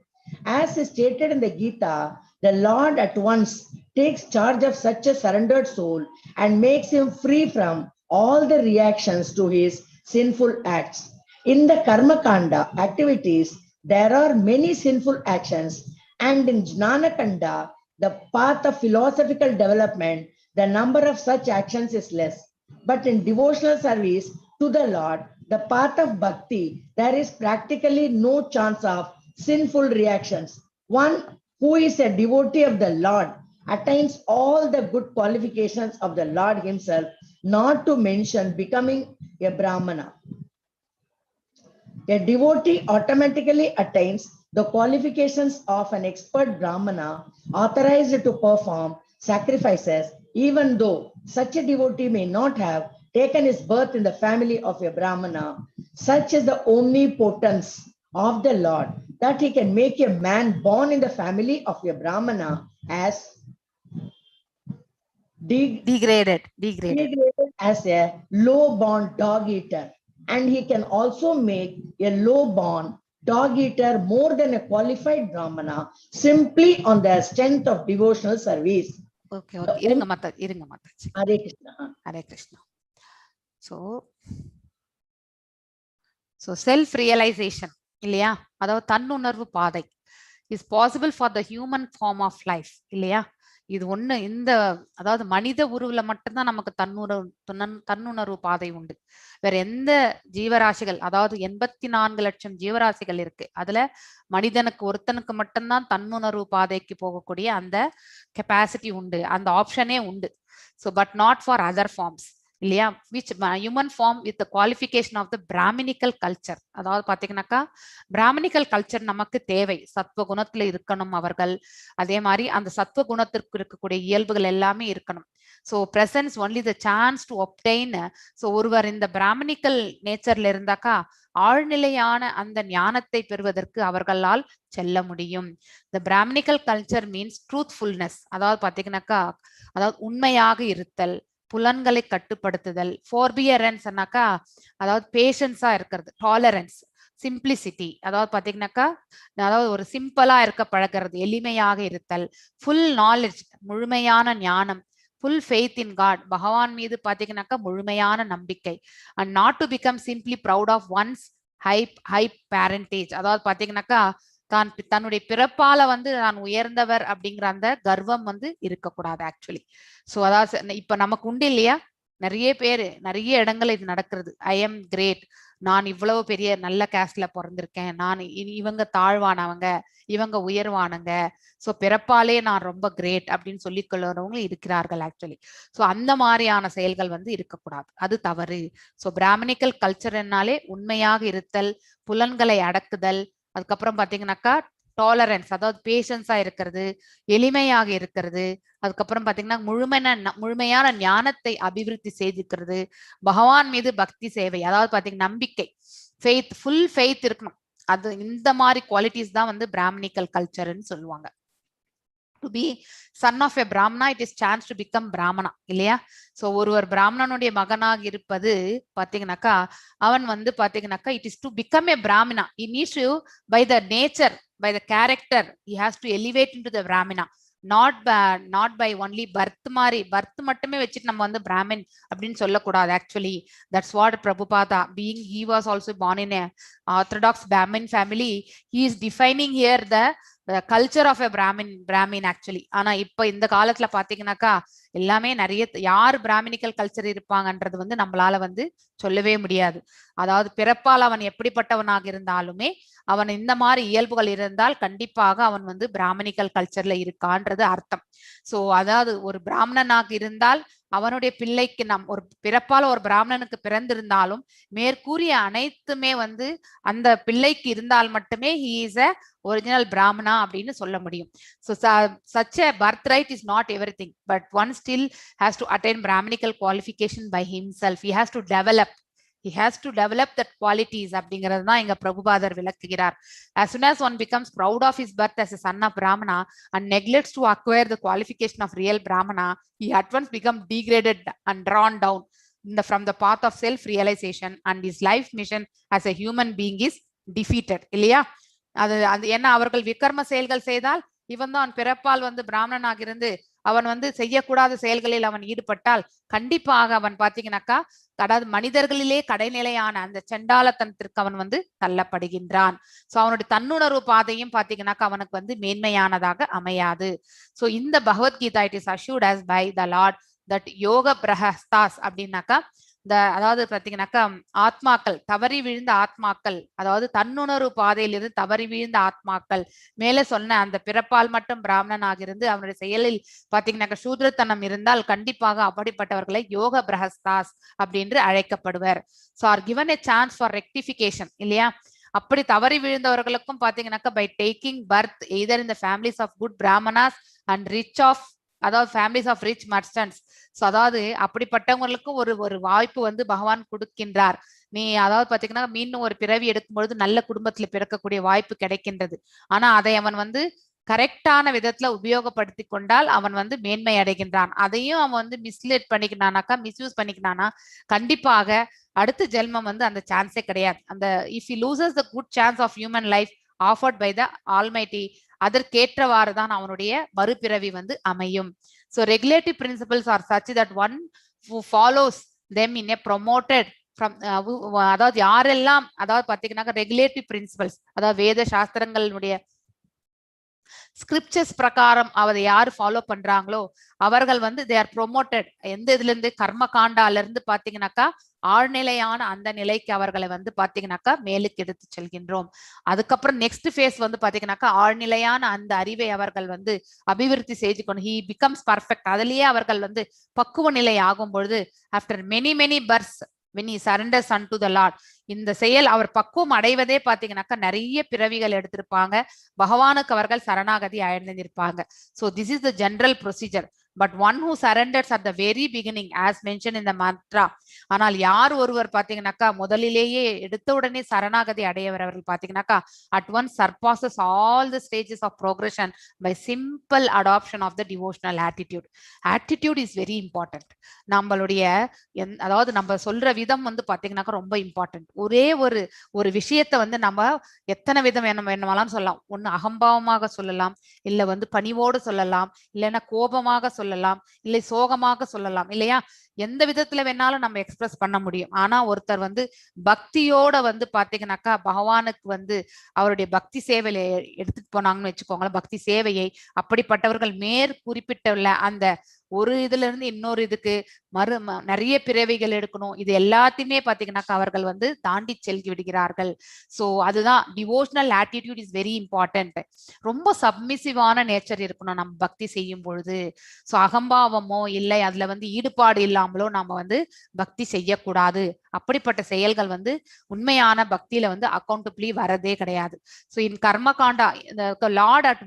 Speaker 4: As is stated in the Gita, the Lord at once takes charge of such a surrendered soul and makes him free from all the reactions to his sinful acts. In the Karma Kanda activities, there are many sinful actions, and in Jnana Kanda, the path of philosophical development, the number of such actions is less. But in devotional service to the Lord, the path of bhakti, there is practically no chance of sinful reactions. One who is a devotee of the Lord attains all the good qualifications of the Lord himself, not to mention becoming a Brahmana. A devotee automatically attains the qualifications of an expert Brahmana authorized to perform sacrifices, even though such a devotee may not have taken his birth in the family of a Brahmana. Such is the omnipotence of the Lord that he can make a man born in the family of a Brahmana as
Speaker 2: degraded
Speaker 4: as a low-born dog eater, and he can also make a low-born dog eater more than a qualified Brahmana simply on the strength of devotional service.
Speaker 2: Okay. Irunga Mataji.
Speaker 4: Hare Krishna.
Speaker 2: Hare Krishna. So self-realization, இல்லையா, அதாவது தன்னுணர்வு பாதை is possible for the human form of life, இல்லையா. இது ஒண்ணு, இந்த அதாவது மனித உருவுல மட்டும்தான் நமக்கு தன்னுணர்வு பாதை உண்டு. வேற எந்த ஜீவராசிகள், அதாவது 84 லட்சம் ஜீவராசிகள் இருக்கு, அதுல மனிதனுக்கு ஒருத்தனுக்கு மட்டும்தான் தன்னுணர்வு பாதைக்கு போகக்கூடிய அந்த கெப்பாசிட்டி உண்டு, அந்த ஆப்ஷனே உண்டு. So but not for other forms, இல்லையா, which human form with the qualification of the Brahminical culture. அதாவது பாத்தீங்கன்னாக்கா பிராமணிக்கல் கல்ச்சர் நமக்கு தேவை, சத்துவ குணத்துல இருக்கணும் அவர்கள், அதே மாதிரி அந்த சத்துவ குணத்திற்கு இருக்கக்கூடிய இயல்புகள் எல்லாமே இருக்கணும். So presents only the chance to obtain. So ஒருவர் இந்த பிராமணிக்கல் நேச்சர்ல இருந்தாக்கா ஆழ்நிலையான அந்த ஞானத்தை பெறுவதற்கு அவர்களால் செல்ல முடியும். The Brahminical culture means truthfulness. அதாவது பாத்தீங்கன்னாக்கா அதாவது உண்மையாக இருத்தல், புலன்களை கட்டுப்படுத்துதல், ஃபோர்பியரன்ஸ், அதாவது பேஷன்ஸா இருக்கிறது, டாலரன்ஸ், சிம்பிளிசிட்டி, அதாவது பாத்தீங்கன்னாக்கா அதாவது ஒரு சிம்பிளா இருக்க பழகிறது, எளிமையாக இருத்தல், ஃபுல் நாலேஜ், முழுமையான ஞானம், ஃபுல் ஃபெய்த் இன் காட், பகவான் மீது பாத்தீங்கன்னாக்கா முழுமையான நம்பிக்கை, and not to become simply proud of one's high parentage, அதாவது பாத்தீங்கன்னாக்கா தன்னுடைய பிறப்பால நான் உயர்ந்தவர் அப்படிங்கிற அந்த கர்வம் இருக்கக்கூடாது ஆக்சுவலி. சோ அதாவது இப்ப நமக்கு உண்டு இல்லையா, நிறைய பேரு நிறைய இடங்கள்ல இது நடக்கிறது. ஐ எம் கிரேட், நான் இவ்வளவு பெரிய நல்ல கேஸ்ட்ல பிறந்திருக்கேன், நான் இவங்க தாழ்வானவங்க, இவங்க உயர்வானங்க, சோ பிறப்பாலே நான் ரொம்ப கிரேட் அப்படின்னு சொல்லி கொள்ளுறவங்க இருக்கிறார்கள் ஆக்சுவலி. சோ அந்த மாதிரியான செயல்கள் இருக்கக்கூடாது, அது தவறு. சோ பிராமணிக்கல் கல்ச்சர்னாலே உண்மையாக இருத்தல், புலன்களை அடக்குதல், அதுக்கப்புறம் பாத்தீங்கன்னாக்கா டாலரன்ஸ், அதாவது பேஷன்ஸா இருக்கிறது, எளிமையாக இருக்கிறது, அதுக்கப்புறம் பாத்தீங்கன்னா முழுமையான ஞானத்தை அபிவிருத்தி செய்திருக்கிறது, பகவான் மீது பக்தி சேவை, அதாவது பாத்தீங்கன்னா நம்பிக்கை, ஃபெய்த், ஃபுல் ஃபெய்த் இருக்கணும். அது இந்த மாதிரி குவாலிட்டிஸ் தான் பிராமணிக்கல் கல்ச்சர்னு சொல்லுவாங்க. to be son of a Brahmana, it is chance to become Brahmana இல்லையா? சோ ஒருவர் பிராமணனுடைய மகனாக இருப்பது பாத்தீங்கன்னாக்கா அவன் வந்து பாத்தீங்கன்னாக்கா it is to become a Brahmana. He needs to, by the nature, by the character, he has to elevate into the Brahmana. not by only birth மாதிரி birth மட்டுமே வச்சுட்டு நம்ம வந்து பிராமின் அப்படின்னு சொல்லக்கூடாது. Actually that's what Prabhupada being he was also born in a orthodox Brahmin family, he is defining here the culture of a Brahmin actually. ஆனா இப்ப இந்த காலத்துல பாத்தீங்கன்னாக்கா எல்லாமே நிறைய யார் பிராமணிக்கல் கல்ச்சர் இருப்பாங்கன்றது வந்து நம்மளால வந்து சொல்லவே முடியாது. அதாவது பிறப்பால் அவன் எப்படிப்பட்டவனாக இருந்தாலுமே அவன் இந்த மாதிரி இயல்புகள் இருந்தால் கண்டிப்பாக அவன் வந்து பிராமணிக்கல் கல்ச்சர்ல இருக்கான்றது அர்த்தம். சோ அதாவது ஒரு பிராமணனாக இருந்தால் அவனுடைய பிள்ளைக்கு ஒரு பிறப்பால ஒரு பிராமணனுக்கு பிறந்திருந்தாலும் மேற்கூறிய அனைத்துமே வந்து அந்த பிள்ளைக்கு இருந்தால் மட்டுமே he is a original Brahmana அப்படின்னு சொல்ல முடியும். So such a birthright is not everything, but one still has to attain Brahmanical qualification by himself. He has to develop that qualities அப்படிங்கிறது தான் இங்க பிரபுபாதர் விளக்குகிறார். As soon as one becomes proud of his birth as a son of Brahmana and neglects to acquire the qualification of real Brahmana, he at once becomes degraded and drawn down from the path of self-realization, and his life mission as a human being is defeated. இல்லையா? அது என்ன அவர்கள் விக்ரம செயல்கள் செய்தால் இவன் தான் பிறப்பால் வந்து பிராமணனாக இருந்து அவன் வந்து செய்யக்கூடாத செயல்களில் அவன் ஈடுபட்டால் கண்டிப்பாக அவன் பாத்தீங்கன்னாக்கா அதாவது மனிதர்களிலே கடைநிலையான அந்த செண்டாலத்தனத்திற்கு அவன் வந்து தள்ளப்படுகின்றான். சோ அவனுடைய தன்னுணர்வு பாதையும் பாத்தீங்கன்னாக்கா அவனுக்கு வந்து மேன்மையானதாக அமையாது. சோ இந்த Bhagavad Gita it is assured as by the Lord that யோக பிரஹஸ்தாஸ் அப்படின்னாக்கா அதாவது பாத்தீங்கன்னாக்கா ஆத்மாக்கள் தவறி விழுந்த ஆத்மாக்கள், அதாவது தன்னுணர்வு பாதையிலிருந்து தவறி விழுந்த ஆத்மாக்கள் மேல சொன்ன அந்த பிறப்பால் மட்டும் பிராமணனாக இருந்து அவனுடைய செயலில் பாத்தீங்கன்னாக்கா சூத்ரத்தனம் இருந்தால் கண்டிப்பாக அப்படிப்பட்டவர்களை யோக பிரஹஸ்தாஸ் அப்படின்னு அழைக்கப்படுவர். So are given a chance for rectification இல்லையா? அப்படி தவறி விழுந்தவர்களுக்கும் பாத்தீங்கன்னாக்கா by taking birth either in the families of good Brahmanas and அதாவது families of rich merchants. So அதாவது அப்படிப்பட்டவங்களுக்கும் ஒரு வாய்ப்பு வந்து பகவான் கொடுக்கின்றார். நீ அதாவது பாத்தீங்கன்னா மீண்டும் ஒரு பிறவி எடுக்கும்பொழுது நல்ல குடும்பத்துல பிறக்கக்கூடிய வாய்ப்பு கிடைக்கின்றது. ஆனா அதை அவன் வந்து கரெக்டான விதத்துல உபயோகப்படுத்தி கொண்டால் அவன் வந்து மேன்மை அடைகின்றான். அதையும் அவன் வந்து மிஸ்லீட் பண்ணிக்கினானாக்கா மிஸ்யூஸ் பண்ணிக்கினானா கண்டிப்பாக அடுத்த ஜென்மம் வந்து அந்த சான்ஸே கிடையாது. அந்த if he loses the good chance of human life offered by the almighty, அதற்கேற்றவாறு தான் அவனுடைய மறுபிறவி வந்து அமையும். So regulative principles are such that one who follows them in a promoted from அதாவது யாரெல்லாம் அதாவது பாத்தீங்கன்னா ரெகுலேட்டிவ் பிரின்சிபல்ஸ் அதாவது வேத சாஸ்திரங்களுடைய ஸ்கிரிப்சர்ஸ் பிரகாரம் அதை யாரு ஃபாலோ பண்றாங்களோ அவர்கள் வந்து தே ஆர் ப்ரொமோட்டட். எந்த இதுல இருந்து கர்ம காண்டால இருந்து பாத்தீங்கன்னாக்கா ஆழ்நிலையான அந்த நிலைக்கு அவர்களை வந்து பாத்தீங்கன்னாக்கா மேலுக்கு எடுத்து செல்கின்றோம். அதுக்கப்புறம் நெக்ஸ்ட் ஃபேஸ் வந்து பாத்தீங்கன்னாக்கா ஆழ்நிலையான அந்த அறிவை அவர்கள் வந்து அபிவிருத்தி செய்து கொண்டு ஹி பிகம்ஸ் பர்ஃபெக்ட். அதுலயே அவர்கள் வந்து பக்குவ நிலை ஆகும் பொழுது after many births when he surrenders unto the Lord, இந்த செயல் அவர் பக்குவம் அடைவதே பாத்தீங்கன்னாக்கா நிறைய பிறவிகள் எடுத்திருப்பாங்க, பகவானுக்கு அவர்கள் சரணாகதி அடைந்திருப்பாங்க. So this is the general procedure. But one who surrenders at the very beginning as mentioned in the mantra, ஆனால் யார் ஒருவர் பாத்தீங்கன்னாக்கா முதலிலேயே எடுத்த உடனே சரணாகதி அடையவர் அவர்கள் பாத்தீங்கன்னாக்கா at once surpasses all the stages of progression by simple adoption of the devotional attitude. Attitude is very important. நம்மளுடைய அதாவது நம்ம சொல்ற விதம் வந்து பாத்தீங்கன்னாக்கா ரொம்ப இம்பார்ட்டன்ட். ஒரே ஒரு விஷயத்தை வந்து நம்ம எத்தனை விதம் வேணுமாலாம் சொல்லலாம். ஒண்ணு அகம்பாவமாக சொல்லலாம், இல்ல வந்து பணிவோடு சொல்லலாம், இல்லைன்னா கோபமாக சொல்லலாம், இல்லை சோகமாக சொல்லலாம் இல்லையா? எந்த விதத்துல வேணாலும் நம்ம எக்ஸ்பிரஸ் பண்ண முடியும். ஆனா ஒருத்தர் வந்து பக்தியோட வந்து பாத்தீங்கன்னாக்கா பகவானுக்கு வந்து அவருடைய பக்தி சேவையில எடுத்துட்டு போனாங்கன்னு வச்சுக்கோங்களேன், பக்தி சேவையை அப்படிப்பட்டவர்கள் குறிப்பிட்டுள்ள அந்த ஒரு இதுல இருந்து இன்னொரு இதுக்கு நிறைய பிறவிகள் எடுக்கணும், இது எல்லாத்தையுமே பாத்தீங்கன்னாக்கா அவர்கள் வந்து தாண்டி செல்கி விடுகிறார்கள். சோ அதுதான் devotional attitude is very important. ரொம்ப சப்மிசிவான நேச்சர் இருக்கணும் நம்ம பக்தி செய்யும் பொழுது. சோ அகம்பாவமோ இல்லை அதுல வந்து ஈடுபாடு இல்லாமலோ நாம வந்து பக்தி செய்யக்கூடாது. அப்படிப்பட்ட செயல்கள் வந்து உண்மையான பக்தியில வந்து அக்கௌண்டபிளி வரதே கிடையாது. So in karmakanda lord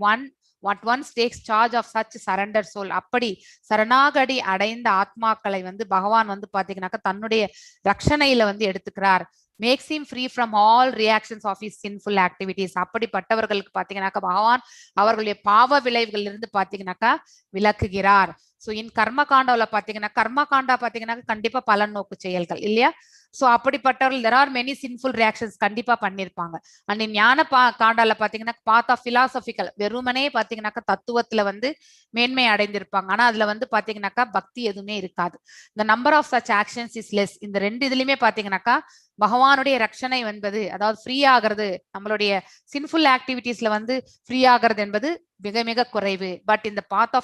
Speaker 2: what once takes charge of such surrender soul, அப்படி சரணாகதி அடைந்த ஆத்மாக்களை வந்து பகவான் வந்து பாத்தீங்கன்னாக்கா தன்னுடைய ரட்சணையில வந்து எடுத்துக்கிறார். makes him free from all reactions of his sinful activities. அப்படிப்பட்டவர்களுக்கு பாத்தீங்கன்னாக்கா பகவான் அவர்களுடைய பாவ விளைவுகள் இருந்து பாத்தீங்கன்னாக்கா விலக்குகிறார். சோ இன் கர்ம காண்டாவில பாத்தீங்கன்னா கர்ம காண்டா பாத்தீங்கன்னா கண்டிப்பா பலன் நோக்கு செயல்கள் இல்லையா? சோ அப்படிப்பட்டவர்கள் there are many sinful reactions கண்டிப்பா பண்ணிருப்பாங்க. அண்ட் ஞான காண்டால பாத்தீங்கன்னா பாத் ஆஃப் பிலாசபிக்கல் வெறுமனே பாத்தீங்கன்னாக்கா தத்துவத்துல வந்து மேன்மை அடைந்திருப்பாங்க. ஆனா அதுல வந்து பாத்தீங்கன்னாக்கா பக்தி எதுவுமே இருக்காது. the number of such actions is less. இந்த ரெண்டு இதுலயுமே பாத்தீங்கன்னாக்கா பகவானுடைய ரட்சணை என்பது அதாவது ஃப்ரீ ஆகிறது நம்மளுடைய சின்ஃபுல் ஆக்டிவிட்டீஸ்ல வந்து ஃப்ரீ ஆகிறது என்பது மிக மிக குறைவு. பட் இந்த பாத்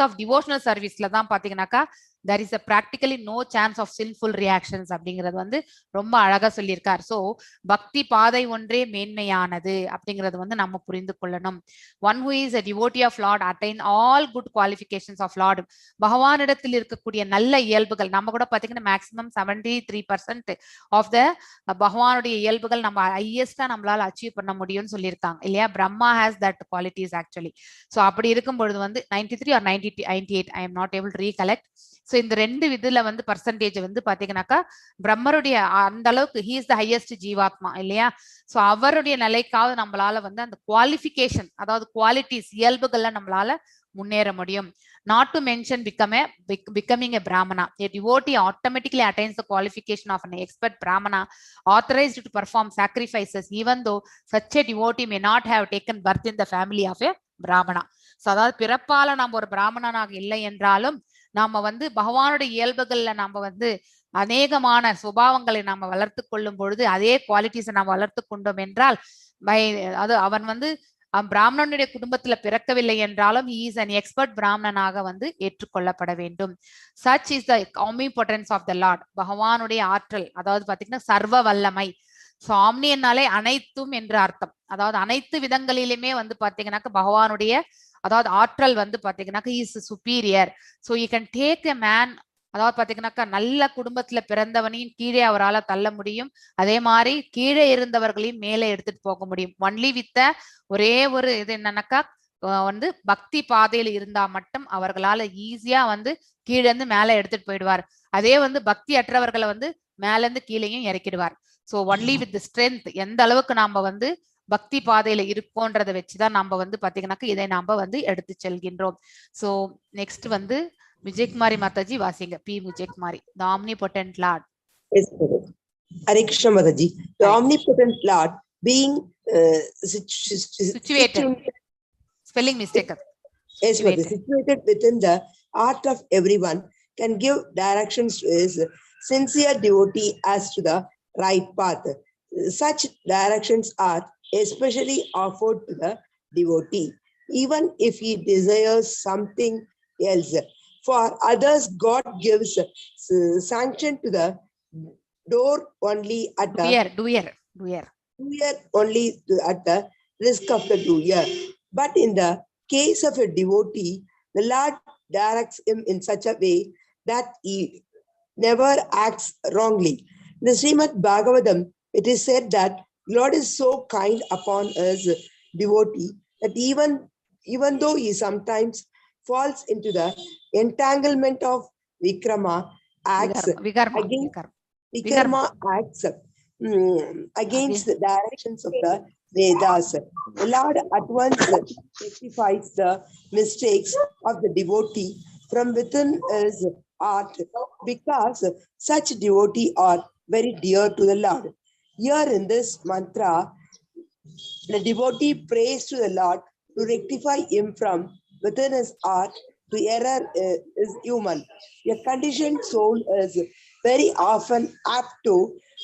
Speaker 2: ஆஃப் டிவோஷனல் சர்வீஸ்ல தான் பாத்தீங்கன்னாக்கா there is a practically no chance of sinful reactions அப்படிங்கிறது வந்து ரொம்ப அழகா சொல்லியிருக்கார். சோ பக்தி பாதை ஒன்றே மேன்மையானது அப்படிங்கிறது வந்து நம்ம புரிந்து கொள்ளணும். one who is a devotee of Lord attain all good qualifications of Lord. பகவானிடத்தில் இருக்கக்கூடிய நல்ல இயல்புகள் நம்ம கூட பாத்தீங்கன்னா மேக்ஸிமம் 73% of the பகவானுடைய இயல்புகள் நம்ம ஹையஸ்டா நம்மளால அச்சீவ் பண்ண முடியும்னு சொல்லியிருக்காங்க இல்லையா? Brahma has that qualities actually. So அப்படி இருக்கும் பொழுது வந்து 93 or 98 I am not able to recollect. So இந்த ரெண்டு இதுல வந்து பர்சன்டேஜ் வந்து பாத்தீங்கன்னாக்கா பிரம்மருடைய அந்த அளவுக்கு he is the highest ஜீவாத்மா இல்லையா? சோ அவருடைய நிலைக்காவது நம்மளால வந்து அந்த குவாலிஃபிகேஷன் அதாவது குவாலிட்டிஸ் இயல்புகள்ல நம்மளால முன்னேற முடியும். not to mention becoming a brahmana. A devotee automatically attains the qualification of an expert brahmana authorized to perform sacrifices even though such a devotee may not have taken birth in the family of a brahmana. So அதாவது பிறப்பால நம்ம ஒரு பிராமணனாக இல்லை என்றாலும் நாம வந்து பகவானுடைய இயல்புகள்ல நாம வந்து அநேகமான சுபாவங்களை நாம வளர்த்து கொள்ளும் பொழுது அதே குவாலிட்டிஸை நாம் வளர்த்து கொண்டோம் என்றால் அது அவன் வந்து பிராமணனுடைய குடும்பத்துல பிறக்கவில்லை என்றாலும் he is an expert பிராமணனாக வந்து ஏற்றுக்கொள்ளப்பட வேண்டும். such is the omnipotence of the Lord. பகவானுடைய ஆற்றல் அதாவது பாத்தீங்கன்னா சர்வ வல்லமை. சோ ஆம்னியன்னாலே அனைத்தும் என்று அர்த்தம். அதாவது அனைத்து விதங்களிலுமே வந்து பாத்தீங்கன்னாக்க பகவானுடைய அதாவது ஆற்றல் வந்து பாத்தீங்கன்னாக்க is superior. So you can take a man அதாவது பாத்தீங்கன்னாக்கா நல்ல குடும்பத்துல பிறந்தவனையும் கீழே அவரால் தள்ள முடியும். அதே மாதிரி கீழே இருந்தவர்களையும் மேலே எடுத்துட்டு போக முடியும். ஒன்லி வித்த ஒரே ஒரு இது என்னன்னாக்கா வந்து பக்தி பாதையில இருந்தா மட்டும் அவர்களால ஈஸியா வந்து கீழே இருந்து மேலே எடுத்துட்டு போயிடுவார். அதே வந்து பக்தி அற்றவர்களை வந்து மேல இருந்து கீழேயும் இறக்கிடுவார். சோ ஒன்லி வித் ஸ்ட்ரென்த் எந்த அளவுக்கு நாம வந்து பக்தி பாதையில இருக்கோன்றதை வச்சுதான் நம்ம வந்து பாத்தீங்கன்னாக்க இதை நாம வந்து எடுத்து செல்கின்றோம். சோ நெக்ஸ்ட் வந்து விஜயகுமாரி மாதாஜி வாசிங்க. B Vijayakumari. The omnipotent Lord.
Speaker 7: Yes, Hare Krishna Mataji. The omnipotent Lord being situated.
Speaker 2: Spelling mistake.
Speaker 7: Yes, situated within the heart of everyone can give directions to his sincere devotee as to the right path. Such directions are especially offered to the devotee, even if he desires something else. For others, God gives sanction to the door only at the doer only at the risk of the doer. But in the case of a devotee, the Lord directs him in such a way that he never acts wrongly. In the Srimad Bhagavatam, it is said that Lord is so kind upon his devotee that even though he sometimes falls into the entanglement of Vikrama acts against the directions of the Vedas. The Lord at once rectifies the mistakes of the devotee from within his heart because such devotee are very dear to the Lord. Here in this mantra, the devotee prays to the Lord to rectify him from within his heart. To error is human. A conditioned soul is very often apt to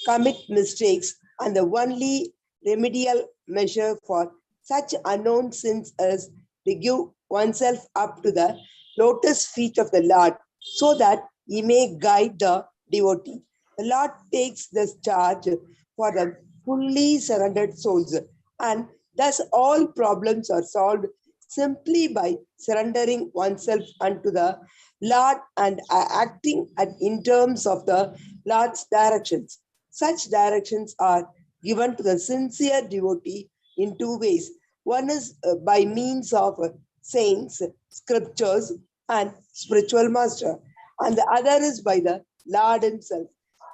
Speaker 7: commit mistakes, and the only remedial measure for such unknown sins is to give oneself up to the lotus feet of the Lord so that he may guide the devotee. The Lord takes this charge for the fully surrendered souls, and thus all problems are solved simply by surrendering oneself unto the Lord and acting in terms of the Lord's directions. Such directions are given to the sincere devotee in two ways. One is by means of saints, scriptures, and spiritual master, and the other is by the Lord himself.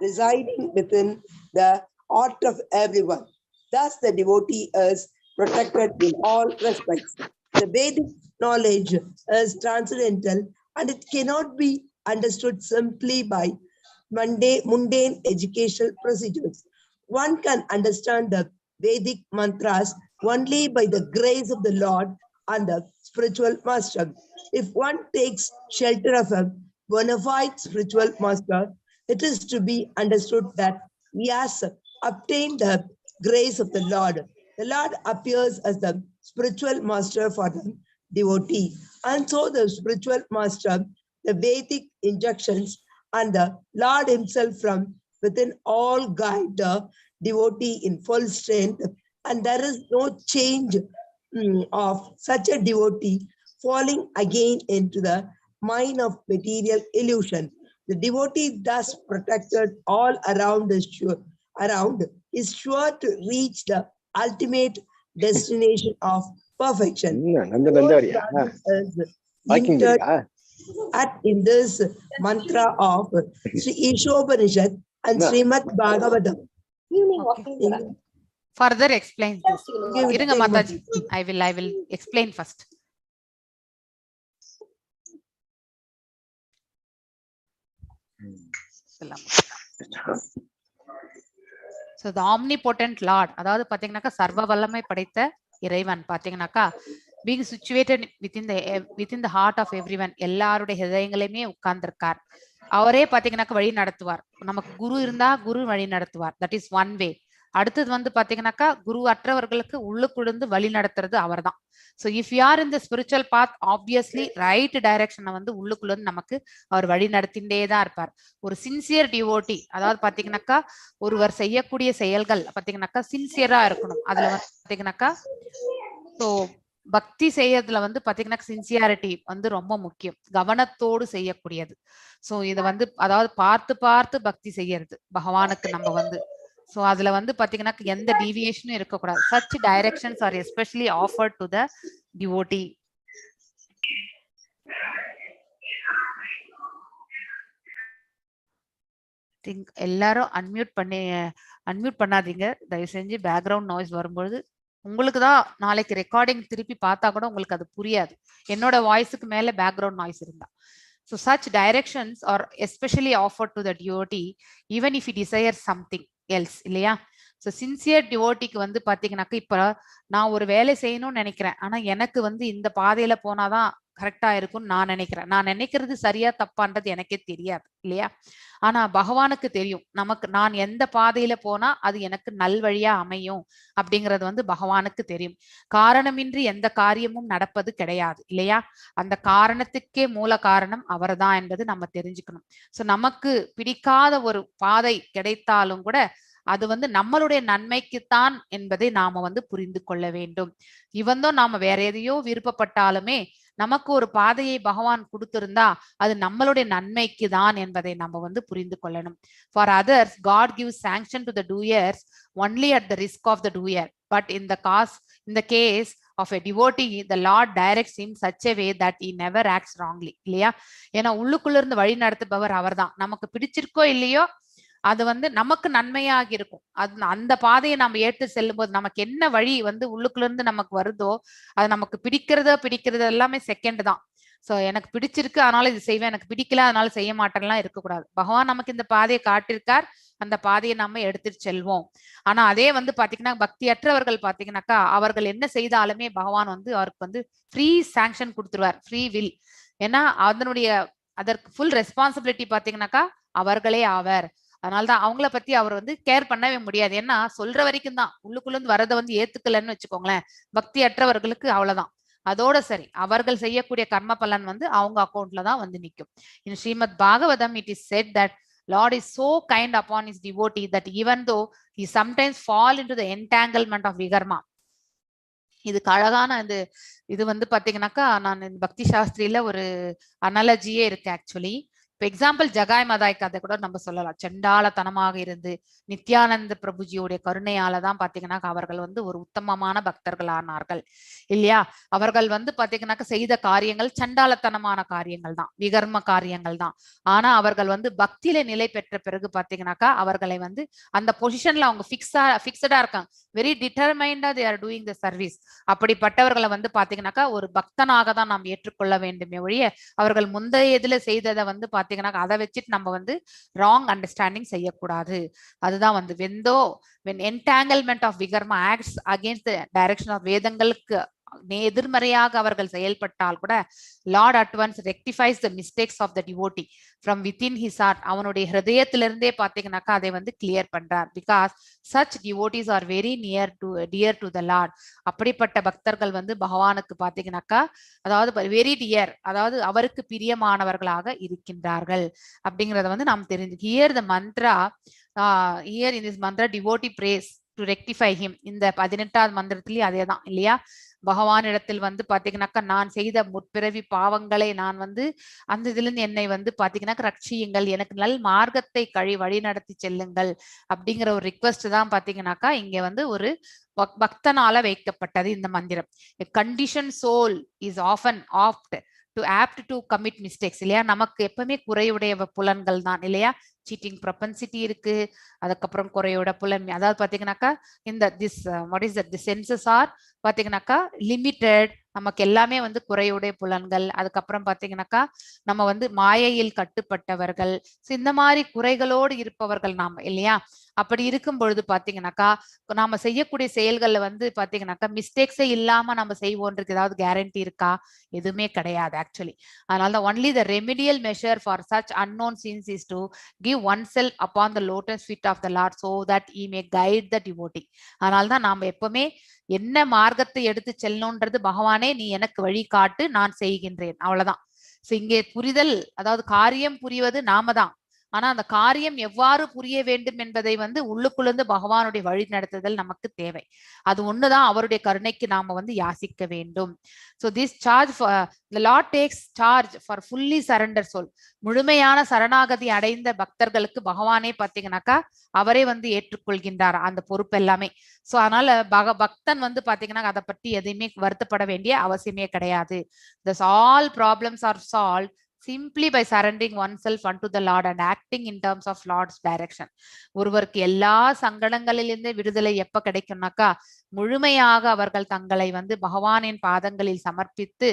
Speaker 7: residing within the heart of everyone. Thus, the devotee is protected in all respects. The Vedic knowledge is transcendental and it cannot be understood simply by mundane educational procedures. One can understand the Vedic mantras only by the grace of the Lord and the spiritual master. If one takes shelter of a bona fide spiritual master, it is to be understood that he has obtained the grace of the Lord. The Lord appears as the spiritual master for the devotee. And so the spiritual master, the Vedic injunctions, and the Lord himself from within all guide the devotee in full strength. And there is no change of such a devotee falling again into the mine of material illusion. The devotee thus protected all around is sure to reach the ultimate destination of perfection. At in this mantra of Sri Ishopanishad and Srimad Bhagavatam.
Speaker 2: Okay. Further explain this. Irunga Mataji. I will explain first. So the omnipotent Lord, அதாவது பாத்தீங்கன்னாக்கா சர்வ வல்லமை படைத்த இறைவன் பாத்தீங்கன்னாக்கா being situated within the heart of everyone, எல்லாருடைய ஹிருதயங்களையுமே உட்கார்ந்திருக்கார். அவரே பாத்தீங்கன்னாக்கா வழி நடத்துவார். நமக்கு குரு இருந்தா குரு வழி நடத்துவார். That is one way. அடுத்தது வந்து பாத்தீங்கன்னாக்கா குரு அற்றவர்களுக்கு உள்ளுக்குழுந்து வழி நடத்துறது அவர் தான். So if you are in the spiritual path, obviously right டைரக்ஷனை வந்து உள்ளுக்குள்ள நமக்கு அவர் வழி நடத்திண்டே தான் இருப்பார். ஒரு சின்சியர் டிவோட்டி, அதாவது பாத்தீங்கன்னாக்கா ஒருவர் செய்யக்கூடிய செயல்கள் பாத்தீங்கன்னாக்கா சின்சியரா இருக்கணும். அதுல வந்து பாத்தீங்கன்னாக்கா ஸோ பக்தி செய்யறதுல வந்து பாத்தீங்கன்னா சின்சியாரிட்டி வந்து ரொம்ப முக்கியம், கவனத்தோடு செய்யக்கூடியது. ஸோ இதை வந்து அதாவது பார்த்து பார்த்து பக்தி செய்யறது பகவானுக்கு நம்ம வந்து. ஸோ அதுல வந்து பாத்தீங்கன்னா எந்த டீவியேஷனும் இருக்கக்கூடாது. Such directions are especially offered to the devotee. Think எல்லாரும் அன்மியூட் பண்ணாதீங்க தயவு செஞ்சு. பேக்ரவுண்ட் நாய்ஸ் வரும்பொழுது உங்களுக்கு தான் நாளைக்கு ரெக்கார்டிங் திருப்பி பார்த்தா கூட உங்களுக்கு அது புரியாது, என்னோட வாய்ஸுக்கு மேல பேக்ரவுண்ட் நாய்ஸ் இருந்தா. So such directions are especially offered to the devotee even if he desires something else, இல்லையா? ஸோ சின்சியர் டிவோட்டிக்கு வந்து பாத்தீங்கன்னாக்கா இப்ப நான் ஒரு வேலை செய்யணும்னு நினைக்கிறேன், ஆனா எனக்கு வந்து இந்த பாதையில போனாதான் கரெக்டா இருக்கும்னு நான் நினைக்கிறேன். நான் நினைக்கிறது சரியா தப்பான்றது எனக்கே தெரியாது, இல்லையா? ஆனா பகவானுக்கு தெரியும் நமக்கு நான் எந்த பாதையில போனா அது எனக்கு நல்வழியா அமையும் அப்படிங்கிறது வந்து பகவானுக்கு தெரியும். காரணமின்றி எந்த காரியமும் நடப்பது கிடையாது, இல்லையா? அந்த காரணத்துக்கே மூல காரணம் அவர்தான் என்பது நம்ம தெரிஞ்சுக்கணும். ஸோ நமக்கு பிடிக்காத ஒரு பாதை கிடைத்தாலும் கூட அது வந்து நம்மளுடைய நன்மைக்குத்தான் என்பதை நாம வந்து புரிந்து கொள்ள வேண்டும். இவந்தோ நாம வேற எதையோ விருப்பப்பட்டாலுமே நமக்கு ஒரு பாதையை பகவான் கொடுத்திருந்தா அது நம்மளுடைய நன்மைக்கு தான் என்பதை நம்ம வந்து புரிந்து கொள்ளணும். For others, God gives sanction to the doers only at the risk of the doer. But in the case of a devotee, the Lord directs him such a way that he never acts wrongly, இல்லையா? ஏன்னா உள்ளுக்குள்ள இருந்து வழி நடத்துபவர் அவர் தான். நமக்கு பிடிச்சிருக்கோ இல்லையோ அது வந்து நமக்கு நன்மையாக இருக்கும். அந்த பாதையை நம்ம ஏற்று செல்லும் போது நமக்கு என்ன வழி வந்து உள்ளுக்குள்ள இருந்து நமக்கு வருதோ அது நமக்கு பிடிக்கிறது எல்லாமே செகண்ட் தான். சோ எனக்கு பிடிச்சிருக்கு அதனால இது செய்வேன், எனக்கு பிடிக்கல அதனால செய்ய மாட்டேன்லாம் இருக்கக்கூடாது. பகவான் நமக்கு இந்த பாதையை காட்டியிருக்கார், அந்த பாதையை நம்ம எடுத்துட்டு செல்வோம். ஆனா அதே வந்து பாத்தீங்கன்னா பக்தியற்றவர்கள் பாத்தீங்கன்னாக்கா அவர்கள் என்ன செய்தாலுமே பகவான் வந்து அவருக்கு வந்து ஃப்ரீ சாங்ஷன் கொடுத்துருவார், ஃப்ரீ வில். ஏன்னா அதற்கு ஃபுல் ரெஸ்பான்சிபிலிட்டி பாத்தீங்கன்னாக்கா அவர்களே ஆவர். அதனாலதான் அவங்கள பத்தி அவர் வந்து கேர் பண்ணவே முடியாது. ஏன்னா சொல்ற வரைக்கும் தான், உள்ளுக்குள்ள இருந்து வரதை வந்து ஏத்துக்கலன்னு வச்சுக்கோங்களேன், பக்தி அற்றவர்களுக்கு அவ்வளவுதான், அதோட சரி. அவர்கள் செய்யக்கூடிய கர்ம பலன் வந்து அவங்க அக்கௌண்ட்ல தான் வந்து நிற்கும். In Srimad Bhagavatam it is said that Lord is so kind upon his devotee that even though he sometimes fall into the entanglement of vikarma. இதுக்கு அழகான இது வந்து பாத்தீங்கன்னாக்கா நான் பக்தி சாஸ்திரியில ஒரு அனாலஜியே இருக்கு ஆக்சுவலி. இப்ப இப்ப எக்ஸாம்பிள் ஜகாய் மதாய் கதை கூட நம்ம சொல்லலாம். செண்டாளத்தனமாக இருந்து நித்யானந்த பிரபுஜியோடைய கருணையாலதான் பாத்தீங்கன்னா அவர்கள் வந்து ஒரு உத்தமமான பக்தர்கள் ஆனார்கள் இல்லையா. அவர்கள் வந்து பாத்தீங்கன்னாக்க செய்த காரியங்கள் சண்டாளத்தனமான காரியங்கள் தான், விகர்ம காரியங்கள் தான். ஆனா அவர்கள் வந்து பக்தியில நிலை பெற்ற பிறகு பாத்தீங்கன்னாக்கா அவர்களை வந்து அந்த பொசிஷன்ல அவங்க பிக்ஸடா இருக்காங்க. வெரி டிட்டர்மைண்டா they are doing the service. அப்படிப்பட்டவர்களை வந்து பாத்தீங்கன்னாக்கா ஒரு பக்தனாக தான் நாம் ஏற்றுக்கொள்ள வேண்டுமே ஒழிய அவர்கள் முந்தைய இதுல செய்ததை வந்து பாத்தீங்கன்னா அதை வச்சுட்டு நம்ம வந்து ராங் அண்டர்ஸ்டாண்டிங் செய்யக்கூடாது. அதுதான் வந்து when entanglement of vikarma acts against the direction of வேதங்களுக்கு எதிர்மறையாக அவர்கள் செயல்பட்டால் கூட Lord at once rectifies the mistakes of the devotee from within his heart. அவனுடைய ஹிருதயத்திலிருந்தே பாத்தீங்கன்னாக்கா அதை வந்து கிளியர் பண்றார். because such devotees are very dear to the Lord. அப்படிப்பட்ட பக்தர்கள் வந்து பகவானுக்கு பாத்தீங்கன்னாக்கா அதாவது வெரி டியர், அதாவது அவருக்கு பிரியமானவர்களாக இருக்கின்றார்கள் அப்படிங்கறத வந்து நாம் தெரிஞ்சு. Here the Mantra here in this mantra devotee prays to rectify him. இந்த 18வது மந்திரத்திலேயே அதே தான் இல்லையா. பகவான் இடத்தில் வந்து பாத்தீங்கன்னாக்கா நான் செய்த முற்பிறவி பாவங்களை நான் வந்து அந்த இதுல இருந்து என்னை வந்து பாத்தீங்கன்னாக்கா ரட்சியுங்கள், எனக்கு நல் மார்க்கத்தை வழி நடத்தி செல்லுங்கள் அப்படிங்கிற ஒரு ரிக்வெஸ்ட் தான் பாத்தீங்கன்னாக்கா இங்க வந்து ஒரு பக்தனால வைக்கப்பட்டது இந்த மந்திரம். Condition soul is often apt to commit mistakes இல்லையா. நமக்கு எப்பவுமே குறையுடைய புலன்கள் தான் இல்லையா. சீட்டிங் ப்ரொபென்சிட்டி இருக்கு, அதுக்கப்புறம் குறையோட புலன். அதாவது பாத்தீங்கன்னாக்கா இந்த தி சென்சஸ் ஆர் பாத்தீங்கன்னாக்கா லிமிட்டெட். நமக்கு எல்லாமே வந்து குறையுடைய புலன்கள். அதுக்கப்புறம் பாத்தீங்கன்னாக்கா நம்ம வந்து மாயையில் கட்டுப்பட்டவர்கள். இந்த மாதிரி குறைகளோடு இருப்பவர்கள் நாம இல்லையா. அப்படி இருக்கும் பொழுது பாத்தீங்கன்னாக்கா நாம செய்யக்கூடிய செயல்கள்ல வந்து பாத்தீங்கன்னாக்கா மிஸ்டேக்ஸே இல்லாம நம்ம செய்வோன்றதுக்கு ஏதாவது கேரண்டி இருக்கா? எதுவுமே கிடையாது ஆக்சுவலி. அதனால only the remedial measure for such unknown scenes is to give oneself upon the lotus feet of the Lord so that he may guide the devotee. அதனால்தான் நாம எப்பவுமே என்ன மார்க்கத்தை எடுத்து செல்லணும்ன்றது பகவானே நீ எனக்கு வழி காட்டு, நான் செய்கின்றேன், அவ்வளவுதான். இங்கே புரிதல், அதாவது காரியம் புரிவது நாம தான். ஆனா அந்த காரியம் எவ்வாறு புரிய வேண்டும் என்பதை வந்து உள்ளுக்குள்ளேருந்து பகவானுடைய வழி நடத்துதல் நமக்கு தேவை. அது ஒண்ணுதான் அவருடைய கருணைக்கு நாம வந்து யாசிக்க வேண்டும். So this charge for the Lord takes charge for fully surrender soul. முழுமையான சரணாகதி அடைந்த பக்தர்களுக்கு பகவானே பாத்தீங்கன்னாக்கா அவரே வந்து ஏற்றுக்கொள்கின்றார் அந்த பொறுப்பு எல்லாமே. சோ அதனால பக்தன் வந்து பாத்தீங்கன்னா அதை பற்றி எதையுமே வருத்தப்பட வேண்டிய அவசியமே கிடையாது. Thus all problems are solved simply by surrendering oneself unto the Lord and acting in terms of Lord's direction. ஒருவருக்கு எல்லா சங்கடங்களிலிருந்து விடுதலை எப்ப கிடைக்கும்னாக்கா முழுமையாக அவர்கள் தங்களை வந்து பகவானின் பாதங்களில் சமர்ப்பித்து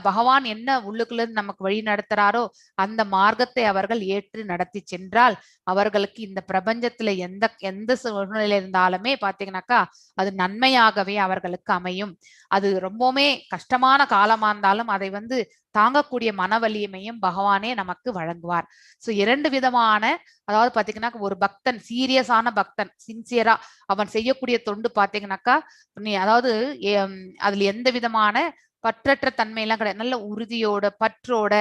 Speaker 2: பகவான் என்ன உள்ளுக்குள்ள நமக்கு வழி நடத்துறாரோ அந்த மார்க்கத்தை அவர்கள் ஏற்று நடத்தி சென்றால் அவர்களுக்கு இந்த பிரபஞ்சத்துல எந்த சூழ்நிலையில இருந்தாலுமே பாத்தீங்கன்னாக்கா அது நன்மையாகவே அவர்களுக்கு அமையும். அது ரொம்பவுமே கஷ்டமான காலமா இருந்தாலும் அதை வந்து தாங்கக்கூடிய மன வலிமையும் பகவானே நமக்கு வழங்குவார். சோ 2 விதமான, அதாவது பாத்தீங்கன்னா ஒரு பக்தன் சீரியஸான பக்தன் சின்சியரா அவன் செய்யக்கூடிய தொண்டு பாத்தீங்கன்னாக்கா அதாவது அதுல எந்த விதமான பற்றற்ற தன்மை எல்லாம் கிடையாது. நல்ல உறுதியோட பற்றோட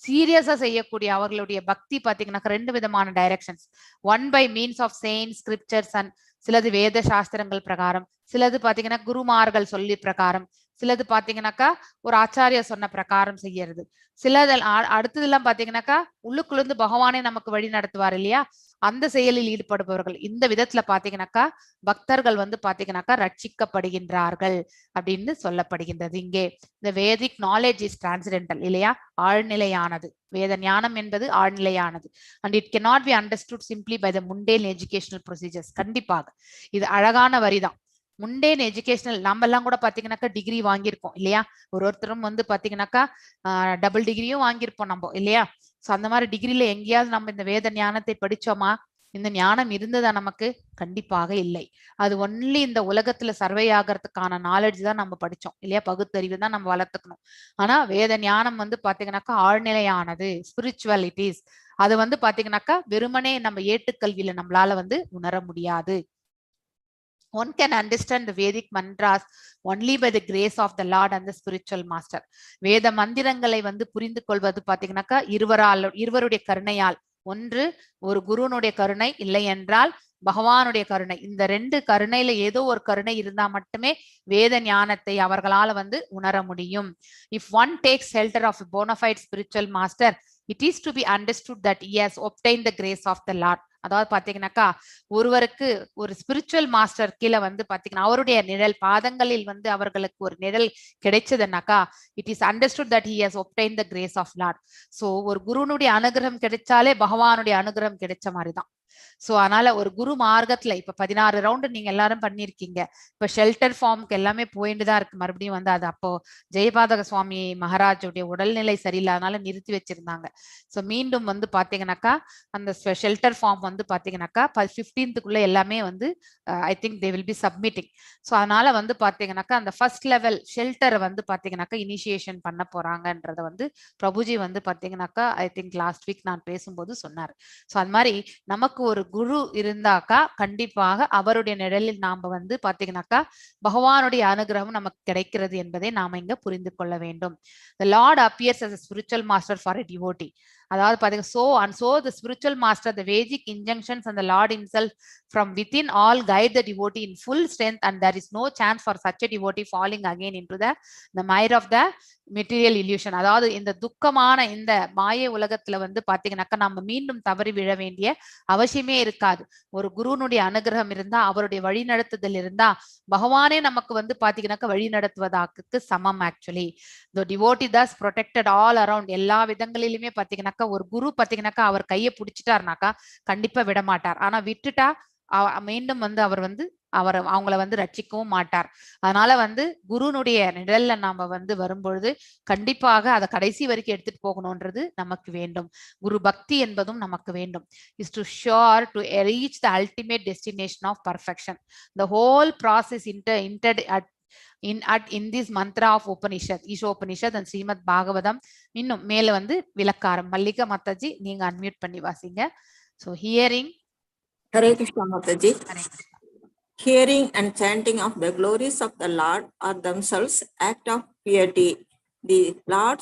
Speaker 2: சீரியஸா செய்யக்கூடிய அவர்களுடைய பக்தி பாத்தீங்கன்னா 2 விதமான directions. One by means of saints scriptures and சிலது வேத சாஸ்திரங்கள் பிரகாரம், சிலது பாத்தீங்கன்னா குருமார்கள் சொல்லி பிரகாரம், சிலது பாத்தீங்கன்னாக்கா ஒரு ஆச்சாரியா சொன்ன பிரகாரம் செய்யறது. சிலது அடுத்ததெல்லாம் பாத்தீங்கன்னாக்கா உள்ளுக்குள்ளேருந்து பகவானே நமக்கு வழி நடத்துவார் இல்லையா, அந்த செயலில் ஈடுபடுபவர்கள். இந்த விதத்துல பாத்தீங்கன்னாக்கா பக்தர்கள் வந்து பாத்தீங்கன்னாக்கா ரட்சிக்கப்படுகின்றார்கள் அப்படின்னு சொல்லப்படுகின்றது. இங்கே இந்த வேதிக் நாலேஜ் இஸ் டிரான்சென்டென்டல் இல்லையா, ஆழ்நிலையானது. வேத ஞானம் என்பது ஆழ்நிலையானது. And it cannot be understood simply by the mundane educational procedures. கண்டிப்பாக இது அழகான வரிதான். முண்டேன் எஜுகேஷனல் நம்ம எல்லாம் கூட பாத்தீங்கன்னாக்கா டிகிரி வாங்கியிருப்போம் இல்லையா. ஒருத்தரும் வந்து பாத்தீங்கன்னாக்கா டபுள் டிகிரியும் வாங்கியிருப்போம் நம்ம இல்லையா. சோ அந்த மாதிரி டிகிரில எங்கேயாவது நம்ம இந்த வேத ஞானத்தை படிச்சோமா? இந்த ஞானம் இருந்ததா நமக்கு? கண்டிப்பாக இல்லை. அது ஒன்லி இந்த உலகத்துல சர்வை ஆகிறதுக்கான நாலேஜ் தான் நம்ம படிச்சோம் இல்லையா, பகுத்தறிவு தான் நம்ம வளர்த்துக்கணும். ஆனா வேத ஞானம் வந்து பாத்தீங்கன்னாக்கா ஆழ்நிலையானது, ஸ்பிரிச்சுவாலிட்டிஸ். அது வந்து பாத்தீங்கன்னாக்கா வெறுமனே நம்ம ஏட்டுக்கல்வியில நம்மளால வந்து உணர முடியாது. One can understand the Vedic mantras only by the grace of the Lord and the spiritual master. வேத மந்திரங்களை வந்து புரிந்து கொள்வது பாத்தீங்கன்னாக்கா இருவருடைய கருணையால். ஒன்று ஒரு குருனுடைய கருணை, இல்லை என்றால் பகவானுடைய கருணை. இந்த 2 கருணையில ஏதோ ஒரு கருணை இருந்தா மட்டுமே வேத ஞானத்தை அவர்களால வந்து உணர முடியும். If one takes shelter of a bona fide spiritual master, It is to be understood that he has obtained the grace of the Lord. அதாவது பாத்தீங்கன்னாக்கா ஒருவருக்கு ஒரு ஸ்பிரிச்சுவல் மாஸ்டர் கீழே வந்து பாத்தீங்கன்னா அவருடைய நிழல் பாதங்களில் வந்து அவர்களுக்கு ஒரு நிழல் கிடைச்சதுன்னாக்கா it is understood that he has obtained the grace of Lord. சோ ஒரு குருனுடைய அனுகிரகம் கிடைச்சாலே பகவானுடைய அனுகிரகம் கிடைச்ச மாதிரிதான். சோ அதனால ஒரு குரு மார்க்கத்துல இப்ப 16 ரவுண்டு நீங்க எல்லாரும் பண்ணிருக்கீங்க. இப்ப ஷெல்டர் ஃபார்முக்கு எல்லாமே போயிட்டு தான் இருக்கு. மறுபடியும் வந்து அது அப்போ ஜெயபாதக சுவாமி மகாராஜுடைய உடல்நிலை சரியில்லாதனால நிறுத்தி வச்சிருந்தாங்க. சோ மீண்டும் வந்து பாத்தீங்கன்னாக்கா அந்த ஷெல்டர் ஃபார்ம் வந்து பாத்தீங்கன்னாக்கா 15th எல்லாமே வந்து I think they will be submitting. So அதனால வந்து பாத்தீங்கன்னாக்கா அந்த ஃபர்ஸ்ட் லெவல் ஷெல்டரை வந்து பாத்தீங்கன்னாக்கா இனிஷியேஷன் பண்ண போறாங்கன்றத வந்து பிரபுஜி வந்து பாத்தீங்கன்னாக்கா ஐ திங்க் லாஸ்ட் வீக் நான் பேசும்போது சொன்னார். சோ அது மாதிரி நமக்கு ஒரு குரு இருந்தாக்கா கண்டிப்பாக அவருடைய நிழலில் நாம வந்து பாத்தீங்கன்னாக்கா பகவானுடைய அனுகிரகம் நமக்கு கிடைக்கிறது என்பதை நாம இங்க புரிந்து கொள்ள வேண்டும். The Lord appears as a spiritual master for a devotee. அதாவது பாத்தீங்கன்னா so the spiritual master, the Vedic injunctions and the Lord himself from within all guide the devotee in full strength, and there is no chance for such a devotee falling again into the mire of the material illusion. அதாவது இந்த துக்கமான இந்த மாய உலகத்துல வந்து பாத்தீங்கன்னாக்கா நம்ம மீண்டும் தவறி விழ வேண்டிய அவசியமே இருக்காது. ஒரு குருனுடைய அனுகிரகம் இருந்தா அவருடைய வழி நடத்துதல் இருந்தா பகவானே நமக்கு வந்து பாத்தீங்கன்னாக்கா வழி நடத்துவதாக்கு சமம். Actually the devotee thus protected all around. எல்லா விதங்களிலுமே பாத்தீங்கன்னாக்கா ஒரு குரு பாத்தீங்கன்னாக்கா அவர் கையை பிடிச்சிட்டாருனாக்கா கண்டிப்பா விட மாட்டார். ஆனா விட்டுட்டா மீண்டும் வந்து அவங்கள வந்து ரட்சிக்கவும் மாட்டார். அதனால வந்து குருனுடைய நிழல்ல நாம வந்து வரும்பொழுது கண்டிப்பாக அதை கடைசி வரைக்கும் எடுத்துட்டு போகணும்ன்றது நமக்கு வேண்டும். குரு பக்தி என்பதும் நமக்கு வேண்டும். Is to sure to reach the ultimate destination of perfection. The whole process in this mantra of Upanishad, Ishopanishad and Srimad Bhagavatam. இன்னும் மேல வந்து விளக்காரம் மல்லிகா மாதாஜி நீங்க அன்மியூட் பண்ணி வாசிங்க. So hearing,
Speaker 3: Hare Krishna Mataji. Hearing and chanting of the glories of the Lord are themselves act of piety. The Lord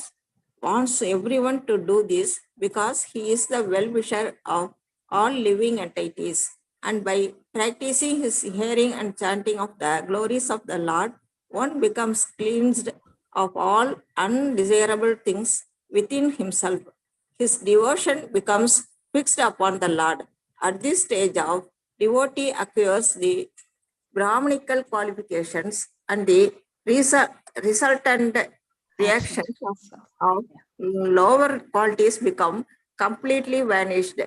Speaker 3: wants everyone to do this because he is the well-wisher of all living entities. And by practicing his hearing and chanting of the glories of the Lord, one becomes cleansed of all undesirable things within himself. His devotion becomes fixed upon the Lord. At this stage of devotee acquires the Brahmanical qualifications, and the resultant reactions of lower qualities become completely vanished.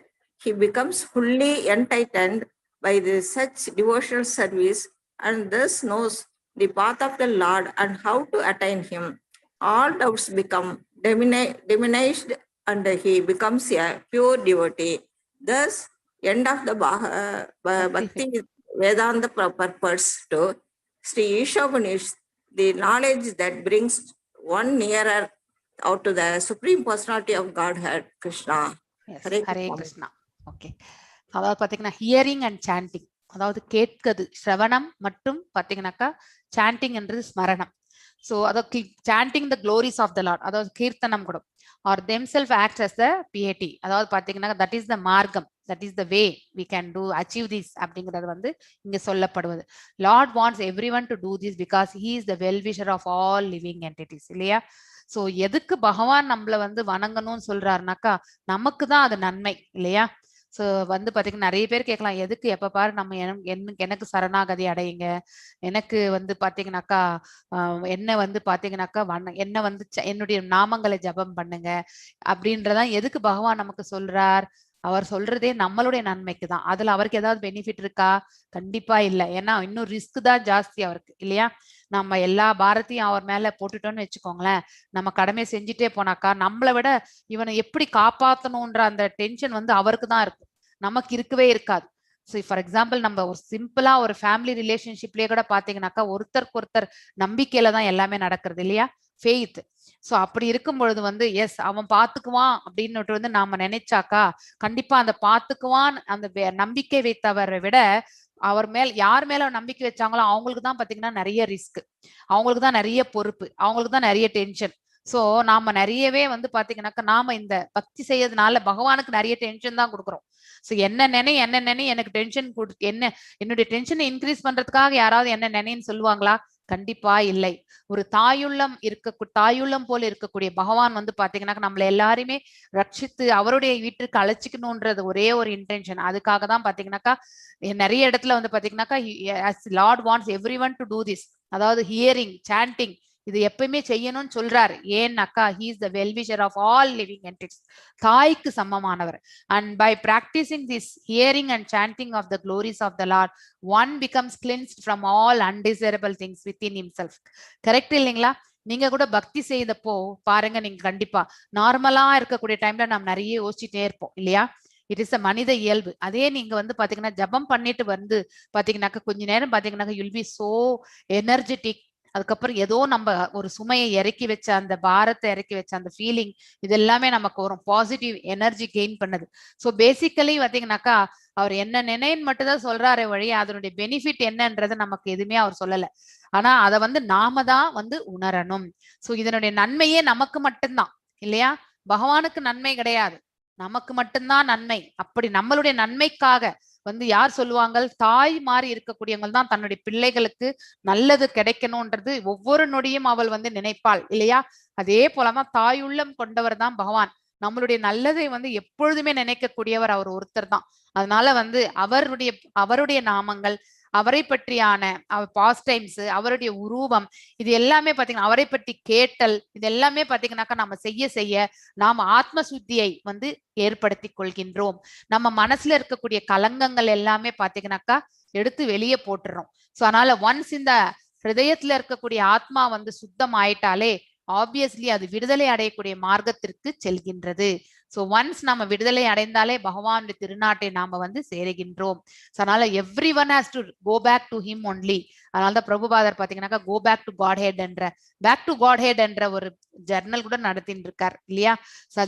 Speaker 3: He becomes fully enlightened by such devotional service, and thus knows the path of the Lord and how to attain him. All doubts become diminished, and he becomes a pure devotee. Thus, end of the Bhakti Vedanta purpose to Sri Ishopanishad, the knowledge that brings one nearer out to the Supreme Personality of Godhead, Krishna.
Speaker 2: Yes, Hare Krishna. Okay. அதாவது பாத்தீங்கன்னா hearing and sanding, அதாவது கேட்கிறது ஸ்ரவணம் மற்றும் பாத்தீங்கன்னாக்கா sanding என்றது ஸ்மரணம். So அதாவது chanting the glories of the lord, அதாவது கீர்த்தனம் கூட are themselves act as the pad. அதாவது பாத்தீங்கன்னா தட் இஸ் த மார்க்கம், that is the way we can do achieve this அப்படிங்கிறது வந்து இங்க சொல்லப்படுவது. Lord wants every one to do this because he is the wellwisher of all living entities இல்லையா. So எதுக்கு பகவான் நம்மள வந்து வணங்கணும்னு சொல்றாருனாக்கா நமக்கு தான் அது நன்மை இல்லையா. சோ வந்து பாத்தீங்கன்னா நிறைய பேர் கேட்கலாம், எதுக்கு எப்ப பாரு நம்ம எனக்கு சரணாகதி அடையுங்க, எனக்கு வந்து பாத்தீங்கன்னாக்கா என்ன வந்து பாத்தீங்கன்னாக்கா என்ன வந்து என்னுடைய நாமங்களை ஜபம் பண்ணுங்க அப்படின்றதான் எதுக்கு பகவான் நமக்கு சொல்றார். அவர் சொல்றதே நம்மளுடைய நன்மைக்கு தான். அதுல அவருக்கு ஏதாவது பெனிஃபிட் இருக்கா? கண்டிப்பா இல்ல. ஏன்னா இன்னும் ரிஸ்க் தான் ஜாஸ்தி அவருக்கு இல்லையா. நம்ம எல்லா பாரத்தையும் அவர் மேல போட்டுட்டோம்னு வச்சுக்கோங்களேன், நம்ம கடமை செஞ்சுட்டே போனாக்கா நம்மளை விட இவனை எப்படி காப்பாத்தணும்ன்ற அந்த டென்ஷன் வந்து அவருக்கு தான் இருக்கும், நமக்கு இருக்கவே இருக்காது. ஸோ ஃபார் எக்ஸாம்பிள் நம்ம ஒரு சிம்பிளா ஒரு ஃபேமிலி ரிலேஷன்ஷிப்லயே கூட பாத்தீங்கன்னாக்கா ஒருத்தருக்கு ஒருத்தர் நம்பிக்கையில தான் எல்லாமே நடக்கிறது இல்லையா, ஃபெய்த். ஸோ அப்படி இருக்கும் பொழுது வந்து எஸ் அவன் பாத்துக்குவான் அப்படின்னு வந்து நாம நினைச்சாக்கா கண்டிப்பா அந்த பாத்துக்குவான் அந்த நம்பிக்கை வைத்தவரை விட அவர் மேல் யார் மேல நம்பிக்கை வச்சாங்களோ அவங்களுக்கு தான் பாத்தீங்கன்னா நிறைய ரிஸ்க், அவங்களுக்கு தான் நிறைய பொறுப்பு, அவங்களுக்கு தான் நிறைய டென்ஷன். சோ நாம நிறையவே வந்து பாத்தீங்கன்னாக்கா நாம இந்த பக்தி செய்யறதுனால பகவானுக்கு நிறைய டென்ஷன் தான் கொடுக்குறோம். சோ என்ன நினை எனக்கு டென்ஷன் என்னுடைய டென்ஷனை இன்க்ரீஸ் பண்றதுக்காக யாராவது என்ன நினைன்னு சொல்லுவாங்களா? கண்டிப்பா இல்லை. ஒரு தாயுள்ளம் போல இருக்கக்கூடிய பகவான் வந்து பாத்தீங்கன்னா நம்மள எல்லாருமே ரட்சித்து அவருடைய வீட்டுக்கு அழைச்சிக்கணும்ன்றது ஒரே ஒரு இன்டென்ஷன். அதுக்காக தான் பாத்தீங்கன்னாக்கா நிறைய இடத்துல வந்து பாத்தீங்கன்னாக்கா Lord wants every one to do this. அதாவது ஹியரிங், சாண்டிங் இது எப்பயுமே செய்யணும்னு சொல்றாரு. ஏன்னாக்கா he is the well-wisher of all living entities. தாய்க்கு சமமானவர். And by practicing this hearing and chanting of the glories of the Lord, one becomes cleansed from all undesirable things within himself. Correct இல்லைங்களா? நீங்க கூட பக்தி செய்தப்போ பாருங்க, நீங்க கண்டிப்பா நார்மலா இருக்கக்கூடிய டைம்ல நாம் நிறைய யோசிச்சுட்டே இருப்போம் இல்லையா? இட் இஸ் அ மனித இயல்பு. அதே நீங்க வந்து பாத்தீங்கன்னா ஜபம் பண்ணிட்டு வந்து பாத்தீங்கன்னாக்கா கொஞ்ச நேரம் பாத்தீங்கன்னாக்கா யுல் பி சோ எனர்ஜெட்டிக். அதுக்கப்புறம் ஏதோ நம்ம ஒரு சுமையை இறக்கி வச்ச அந்த பாரத்தை இறக்கி வச்ச அந்த ஃபீலிங், இது எல்லாமே நமக்கு ஒரு பாசிட்டிவ் எனர்ஜி கெயின் பண்ணுது. ஸோ பேசிக்கலி பாத்தீங்கன்னாக்கா அவர் என்ன நினைன்னு மட்டும் தான் சொல்றாரு வழி, அதனுடைய பெனிஃபிட் என்னன்றது நமக்கு எதுவுமே அவர் சொல்லல. ஆனா அதை வந்து நாம தான் வந்து உணரணும். ஸோ இதனுடைய நன்மையே நமக்கு மட்டும்தான் இல்லையா? பகவானுக்கு நன்மை கிடையாது, நமக்கு மட்டும்தான் நன்மை. அப்படி நம்மளுடைய நன்மைக்காக வந்து யார் சொல்லுவாங்க, தாய் மாதிரி இருக்கக்கூடியவங்க தான் தன்னுடைய பிள்ளைகளுக்கு நல்லது கிடைக்கணும்ன்றது ஒவ்வொரு நொடியும் அவள் வந்து நினைப்பாள் இல்லையா? அதே போலதான் தாயுள்ளம் கொண்டவர் தான் பகவான். நம்மளுடைய நல்லதை வந்து எப்பொழுதுமே நினைக்கக்கூடியவர் அவர் ஒருத்தர் தான். அதனால வந்து அவருடைய நாமங்கள், அவரை பற்றியான பாஸ்ட் டைம்ஸ், அவருடைய உருவம், இது எல்லாமே பாத்தீங்கன்னா அவரை பற்றி கேட்டல், இது எல்லாமே பாத்தீங்கன்னாக்கா நம்ம செய்ய நாம ஆத்ம சுத்தியை வந்து ஏற்படுத்தி கொள்கின்றோம். நம்ம மனசுல இருக்கக்கூடிய கலங்கங்கள் எல்லாமே பாத்தீங்கன்னாக்கா எடுத்து வெளியே போட்டுறோம். சோ அதனால ஒன்ஸ் இந்த ஹிருதயத்துல இருக்கக்கூடிய ஆத்மா வந்து சுத்தம் ஆயிட்டாலே ஆப்வியஸ்லி அது விடுதலை அடையக்கூடிய மார்க்கத்திற்கு செல்கின்றது. ஸோ ஒன்ஸ் நம்ம விடுதலை அடைந்தாலே பகவானுடைய திருநாட்டை நாம வந்து சேருகின்றோம். ஸோ அதனால every one has to go back to him only. அதனாலதான் பிரபுபாதர் பாத்தீங்கன்னாக்கா go back to godhead என்ற ஒரு ஜர்னல் கூட நடத்திட்டு இருக்கார் இல்லையா?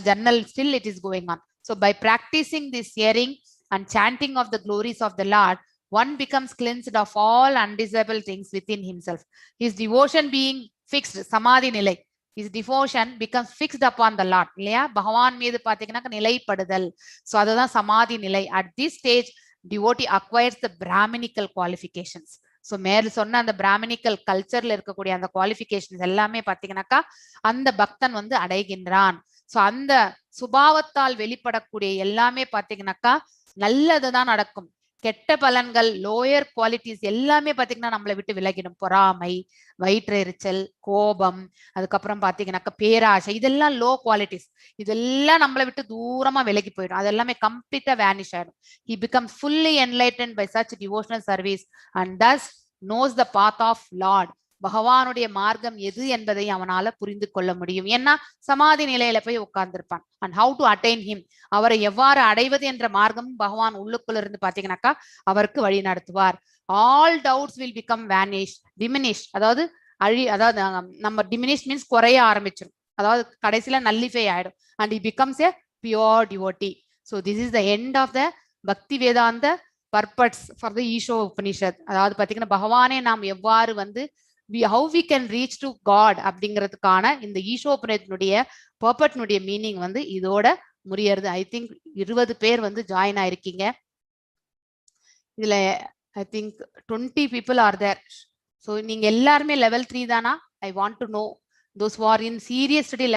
Speaker 2: Journal still it is going on. So by practicing this hearing and chanting of the glories of the lord, one becomes cleansed of all undesirable things within himself. His devotion being fixed, samadhi nilai, his devotion becomes fixed upon the Lord இல்லையா? பகவான் மீது பாத்தீங்கன்னா நிலைப்படுதல். So அதுதான் சமாதி நிலை. At this stage devotee acquires the brahminical qualifications. So மேல சொன்ன அந்த பிராமணிக்கல் கல்ச்சர்ல இருக்கக்கூடிய அந்த குவாலிஃபிகேஷன்ஸ் எல்லாமே பாத்தீங்கன்னாக்கா அந்த பக்தன் வந்து அடைகின்றான். சோ அந்த சுபாவத்தால் வெளிப்படக்கூடிய எல்லாமே பாத்தீங்கன்னாக்கா நல்லதுதான் நடக்கும். கெட்ட பலன்கள், லோயர் குவாலிட்டிஸ் எல்லாமே பாத்தீங்கன்னா நம்மளை விட்டு விலகிடும். பொறாமை, வயிற்றெரிச்சல், கோபம், அதுக்கப்புறம் பாத்தீங்கன்னாக்கா பேராசை, இதெல்லாம் லோ குவாலிட்டிஸ். இதெல்லாம் நம்மளை விட்டு தூரமா விலகி போயிடும். அதெல்லாமே கம்ப்ளீட்டா வேனிஷ் ஆயிடும். He becomes fully enlightened by such devotional service and thus knows the path of Lord. பகவானுடைய மார்க்கம் எது என்பதை அவனால புரிந்து கொள்ள முடியும். ஏன்னா சமாதி நிலையில போய் உட்கார்ந்திருப்பான். And how to attain him, அவரை எவ்வாறு அடைவது என்ற மார்க்கம் பகவான் உள்ளுக்குள்ள இருந்து பாத்தீங்கன்னாக்கா அவருக்கு வழி நடத்துவார். All doubts will become vanish, diminish. அதாவது நம்ம டிமினிஷ் மீன்ஸ் குறைய ஆரம்பிச்சிடும். அதாவது கடைசியில நல்லிஃபை ஆயிடும். And he becomes a pure devotee. So this is the end of the பக்தி வேதாந்த purpose for the ஈஷோ உபனிஷத். அதாவது பாத்தீங்கன்னா பகவானே நாம் எவ்வாறு வந்து how we can reach to God அப்படிங்கிறதுக்கான இந்த ஈஷோபனிஷத்தினுடைய பர்பட்னுடைய மீனிங் வந்து இதோட முடியறது. ஐ திங்க் 20 பேர் வந்து ஜாயின் ஆயிருக்கீங்க. இதுல I think 20 people are there. So நீங்க எல்லாருமே level 3 தானா? I want to know those who are in serious study